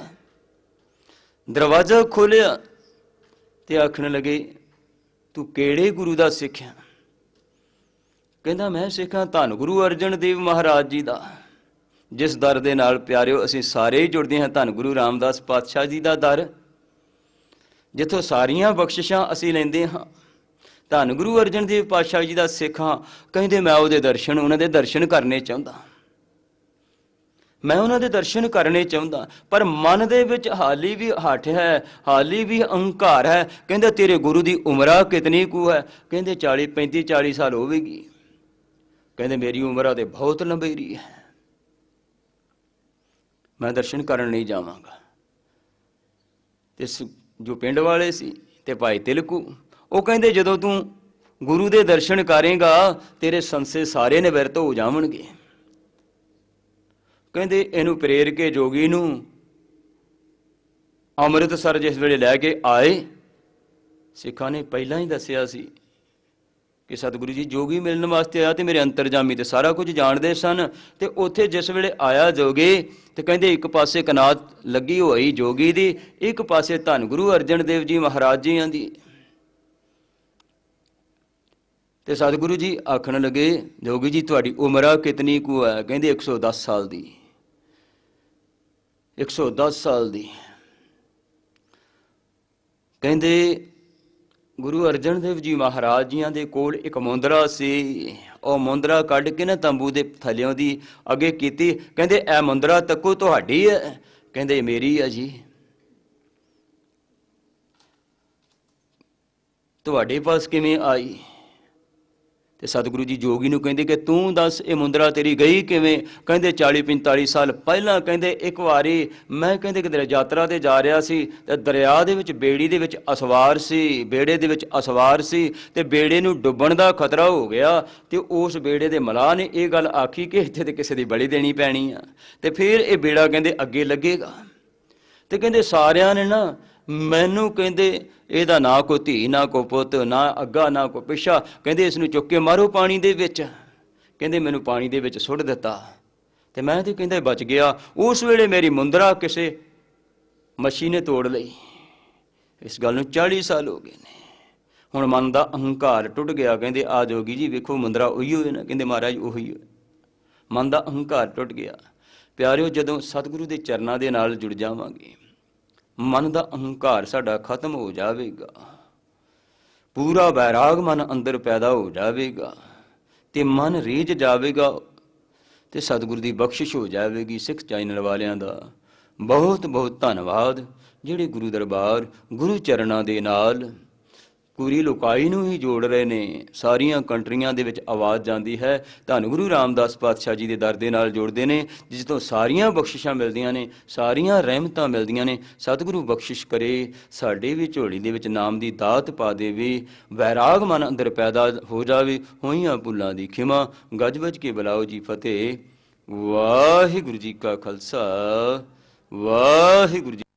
ਤੇ ਆਖਣ ਲੱਗੇ, ਤੂੰ ਕਿਹੜੇ ਗੁਰੂ ਦਾ ਸਿੱਖ ਹੈ? ਕਹਿੰਦਾ, ਮੈਂ ਸਿੱਖਾਂ ਧੰਨ ਗੁਰੂ ਅਰਜਨ ਦੇਵ ਮਹਾਰਾਜ ਜੀ ਦਾ, ਜਿਸ ਦਰ ਦੇ ਨਾਲ ਪਿਆਰਿਓ ਅਸੀਂ ਸਾਰੇ ਹੀ ਜੁੜਦੇ ਹਾਂ, ਧੰਨ ਗੁਰੂ ਰਾਮਦਾਸ ਪਾਤਸ਼ਾਹ ਜੀ ਦਾ ਦਰ, ਜਿੱਥੋਂ ਸਾਰੀਆਂ ਬਖਸ਼ਿਸ਼ਾਂ ਅਸੀਂ ਲੈਂਦੇ ਹਾਂ। ਧੰਨ ਗੁਰੂ ਅਰਜਨ ਦੇਵ ਪਾਤਸ਼ਾਹ ਜੀ ਦਾ ਸਿੱਖ ਹਾਂ। ਕਹਿੰਦੇ, ਮੈਂ ਉਹਨਾਂ ਦੇ ਦਰਸ਼ਨ ਕਰਨੇ ਚਾਹੁੰਦਾ, ਮੈਂ ਉਹਨਾਂ ਦੇ ਦਰਸ਼ਨ ਕਰਨੇ ਚਾਹੁੰਦਾ, ਪਰ ਮਨ ਦੇ ਵਿੱਚ ਹਾਲੀ ਵੀ ਹਠ ਹੈ, ਹਾਲੀ ਵੀ ਅਹੰਕਾਰ ਹੈ। ਕਹਿੰਦੇ, ਤੇਰੇ ਗੁਰੂ ਦੀ ਉਮਰਾ ਕਿਤਨੀ ਕੁ ਹੈ? ਕਹਿੰਦੇ, 35-40 ਸਾਲ ਹੋਵੇਗੀ। ਕਹਿੰਦੇ, ਮੇਰੀ ਉਮਰ ਤੇ ਬਹੁਤ ਲੰਬੇਰੀ ਹੈ, ਮੈਂ ਦਰਸ਼ਨ ਕਰਨ ਨਹੀਂ ਜਾਵਾਂਗਾ। ਤੇ ਜੋ ਪਿੰਡ ਵਾਲੇ ਸੀ ਤੇ ਭਾਈ ਤਿਲਕੂ, ਉਹ ਕਹਿੰਦੇ, ਜਦੋਂ ਤੂੰ ਗੁਰੂ ਦੇ ਦਰਸ਼ਨ ਕਰੇਗਾ ਤੇਰੇ ਸੰਸੇ ਸਾਰੇ ਨਿਵਰਤ ਹੋ ਜਾਵਣਗੇ। ਕਹਿੰਦੇ, ਇਹਨੂੰ ਪ੍ਰੇਰ ਕੇ ਜੋਗੀ ਨੂੰ ਅੰਮ੍ਰਿਤਸਰ ਜਿਸ ਵੇਲੇ ਲੈ ਕੇ ਆਏ, ਸਿੱਖਾਂ ਨੇ ਪਹਿਲਾਂ ਹੀ ਦੱਸਿਆ ਸੀ ਕਿ ਸਤਿਗੁਰੂ ਜੀ ਜੋਗੀ ਮਿਲਣ ਵਾਸਤੇ ਆਇਆ ਤੇ ਮੇਰੇ ਅੰਤਰਜਾਮੀ ਤੇ ਸਾਰਾ ਕੁਝ ਜਾਣਦੇ ਸਨ। ਤੇ ਉੱਥੇ ਜਿਸ ਵੇਲੇ ਆਇਆ ਜੋਗੀ ਤੇ ਕਹਿੰਦੇ, ਇੱਕ ਪਾਸੇ ਕਨਾਤ ਲੱਗੀ ਹੋਈ ਜੋਗੀ ਦੀ, ਇੱਕ ਪਾਸੇ ਧੰਨ ਗੁਰੂ ਅਰਜਨ ਦੇਵ ਜੀ ਮਹਾਰਾਜ ਜੀਆਂ ਦੀ। ਤੇ ਸਤਿਗੁਰੂ ਜੀ ਆਖਣ ਲੱਗੇ, ਜੋਗੀ ਜੀ ਤੁਹਾਡੀ ਉਮਰ ਕਿਤਨੀ ਕੁ ਹੈ? ਕਹਿੰਦੇ, 110 ਸਾਲ ਦੀ। 110 ਸਾਲ ਦੀ। ਕਹਿੰਦੇ, ਗੁਰੂ ਅਰਜਨ ਦੇਵ ਜੀ ਮਹਾਰਾਜ ਜੀਆਂ ਦੇ ਕੋਲ ਇੱਕ ਮੁੰਦਰਾ ਸੀ, ਉਹ ਮੁੰਦਰਾ ਕੱਢ ਕੇ ਨਾ ਤੰਬੂ ਦੇ ਥੱਲਿਓਂ ਦੀ ਅੱਗੇ ਕੀਤੀ। ਕਹਿੰਦੇ, ਇਹ ਮੁੰਦਰਾ ਤੱਕੋ ਤੁਹਾਡੀ ਹੈ? ਕਹਿੰਦੇ, ਮੇਰੀ ਹੈ ਜੀ। ਤੁਹਾਡੇ ਪਾਸ ਕਿਵੇਂ ਆਈ? ਤੇ ਸਤਿਗੁਰੂ ਜੀ ਜੋਗੀ ਨੂੰ ਕਹਿੰਦੇ ਕਿ ਤੂੰ ਦੱਸ, ਇਹ ਮੁੰਦਰਾ ਤੇਰੀ ਗਈ ਕਿਵੇਂ? ਕਹਿੰਦੇ, 40-45 ਸਾਲ ਪਹਿਲਾਂ। ਕਹਿੰਦੇ, ਇੱਕ ਵਾਰੀ ਮੈਂ ਕਹਿੰਦੇ ਕਿਤੇ ਯਾਤਰਾ ਤੇ ਜਾ ਰਿਹਾ ਸੀ ਤੇ ਦਰਿਆ ਦੇ ਵਿੱਚ ਬੇੜੀ ਦੇ ਵਿੱਚ ਅਸਵਾਰ ਸੀ, ਬੇੜੇ ਦੇ ਵਿੱਚ ਅਸਵਾਰ ਸੀ ਤੇ ਬੇੜੇ ਨੂੰ ਡੁੱਬਣ ਦਾ ਖਤਰਾ ਹੋ ਗਿਆ। ਤੇ ਉਸ ਬੇੜੇ ਦੇ ਮਲਾਹ ਨੇ ਇਹ ਗੱਲ ਆਖੀ ਕਿ ਇੱਥੇ ਤੇ ਕਿਸੇ ਦੀ ਬਲੀ ਦੇਣੀ ਪੈਣੀ ਆ ਤੇ ਫਿਰ ਇਹ ਬੇੜਾ ਕਹਿੰਦੇ ਅੱਗੇ ਲੱਗੇਗਾ। ਤੇ ਕਹਿੰਦੇ, ਸਾਰਿਆਂ ਨੇ ਨਾ ਮੈਨੂੰ ਕਹਿੰਦੇ, ਇਹਦਾ ਨਾ ਕੋਈ ਧੀ, ਨਾ ਕੋਈ ਪੁੱਤ, ਨਾ ਅੱਗਾ, ਨਾ ਕੋਈ ਪਿੱਛਾ। ਕਹਿੰਦੇ, ਇਸ ਨੂੰ ਚੁੱਕ ਕੇ ਮਾਰੋ ਪਾਣੀ ਦੇ ਵਿੱਚ। ਕਹਿੰਦੇ, ਮੈਨੂੰ ਪਾਣੀ ਦੇ ਵਿੱਚ ਸੁੱਟ ਦਿੱਤਾ ਤੇ ਮੈਂ ਤੇ ਕਹਿੰਦੇ ਬਚ ਗਿਆ। ਉਸ ਵੇਲੇ ਮੇਰੀ ਮੁੰਦਰਾ ਕਿਸੇ ਮੱਛੀ ਨੇ ਤੋੜ ਲਈ। ਇਸ ਗੱਲ ਨੂੰ 40 ਸਾਲ ਹੋ ਗਏ ਨੇ। ਹੁਣ ਮਨ ਦਾ ਅਹੰਕਾਰ ਟੁੱਟ ਗਿਆ। ਕਹਿੰਦੇ, ਆ ਜੋਗੀ ਜੀ ਵੇਖੋ, ਮੁੰਦਰਾ ਉਹੀ ਹੋਏ ਨਾ? ਕਹਿੰਦੇ, ਮਹਾਰਾਜ ਉਹੀ ਹੋਏ। ਮਨ ਦਾ ਅਹੰਕਾਰ ਟੁੱਟ ਗਿਆ। ਪਿਆਰਿਓ, ਜਦੋਂ ਸਤਿਗੁਰੂ ਦੇ ਚਰਨਾਂ ਦੇ ਨਾਲ ਜੁੜ ਜਾਵਾਂਗੇ, ਮਨ ਦਾ ਅਹੰਕਾਰ ਸਾਡਾ ਖਤਮ ਹੋ ਜਾਵੇਗਾ, ਪੂਰਾ ਵੈਰਾਗ ਮਨ ਅੰਦਰ ਪੈਦਾ ਹੋ ਜਾਵੇਗਾ ਤੇ ਮਨ ਰੀਝ ਜਾਵੇਗਾ ਤੇ ਸਤਿਗੁਰੂ ਦੀ ਬਖਸ਼ਿਸ਼ ਹੋ ਜਾਵੇਗੀ। ਸਿੱਖ ਚੈਨਲ ਵਾਲਿਆਂ ਦਾ ਬਹੁਤ ਬਹੁਤ ਧੰਨਵਾਦ, ਜਿਹੜੇ ਗੁਰੂ ਦਰਬਾਰ, ਗੁਰੂ ਚਰਨਾਂ ਦੇ ਨਾਲ ਪੂਰੀ ਲੋਕਾਈ ਨੂੰ ਹੀ ਜੋੜ ਰਹੇ ਨੇ। ਸਾਰੀਆਂ ਕੰਟਰੀਆਂ ਦੇ ਵਿੱਚ ਆਵਾਜ਼ ਜਾਂਦੀ ਹੈ, ਧੰਨ ਗੁਰੂ ਰਾਮਦਾਸ ਪਾਤਸ਼ਾਹ ਜੀ ਦੇ ਦਰ ਦੇ ਨਾਲ ਜੋੜਦੇ ਨੇ, ਜਿਸ ਤੋਂ ਸਾਰੀਆਂ ਬਖਸ਼ਿਸ਼ਾਂ ਮਿਲਦੀਆਂ ਨੇ, ਸਾਰੀਆਂ ਰਹਿਮਤਾਂ ਮਿਲਦੀਆਂ ਨੇ। ਸਤਿਗੁਰੂ ਬਖਸ਼ਿਸ਼ ਕਰੇ, ਸਾਡੇ ਵੀ ਝੋਲੀ ਦੇ ਵਿੱਚ ਨਾਮ ਦੀ ਦਾਤ ਪਾ ਦੇਵੇ, ਵੈਰਾਗ ਮਨ ਅੰਦਰ ਪੈਦਾ ਹੋ ਜਾਵੇ। ਹੋਈਆਂ ਭੁੱਲਾਂ ਦੀ ਖਿਮਾ, ਗੱਜ ਵੱਜ ਕੇ ਬੁਲਾਓ ਜੀ ਫਤਿਹ। ਵਾਹਿਗੁਰੂ ਜੀ ਕਾ ਖਾਲਸਾ, ਵਾਹਿਗੁਰੂ ਜੀ।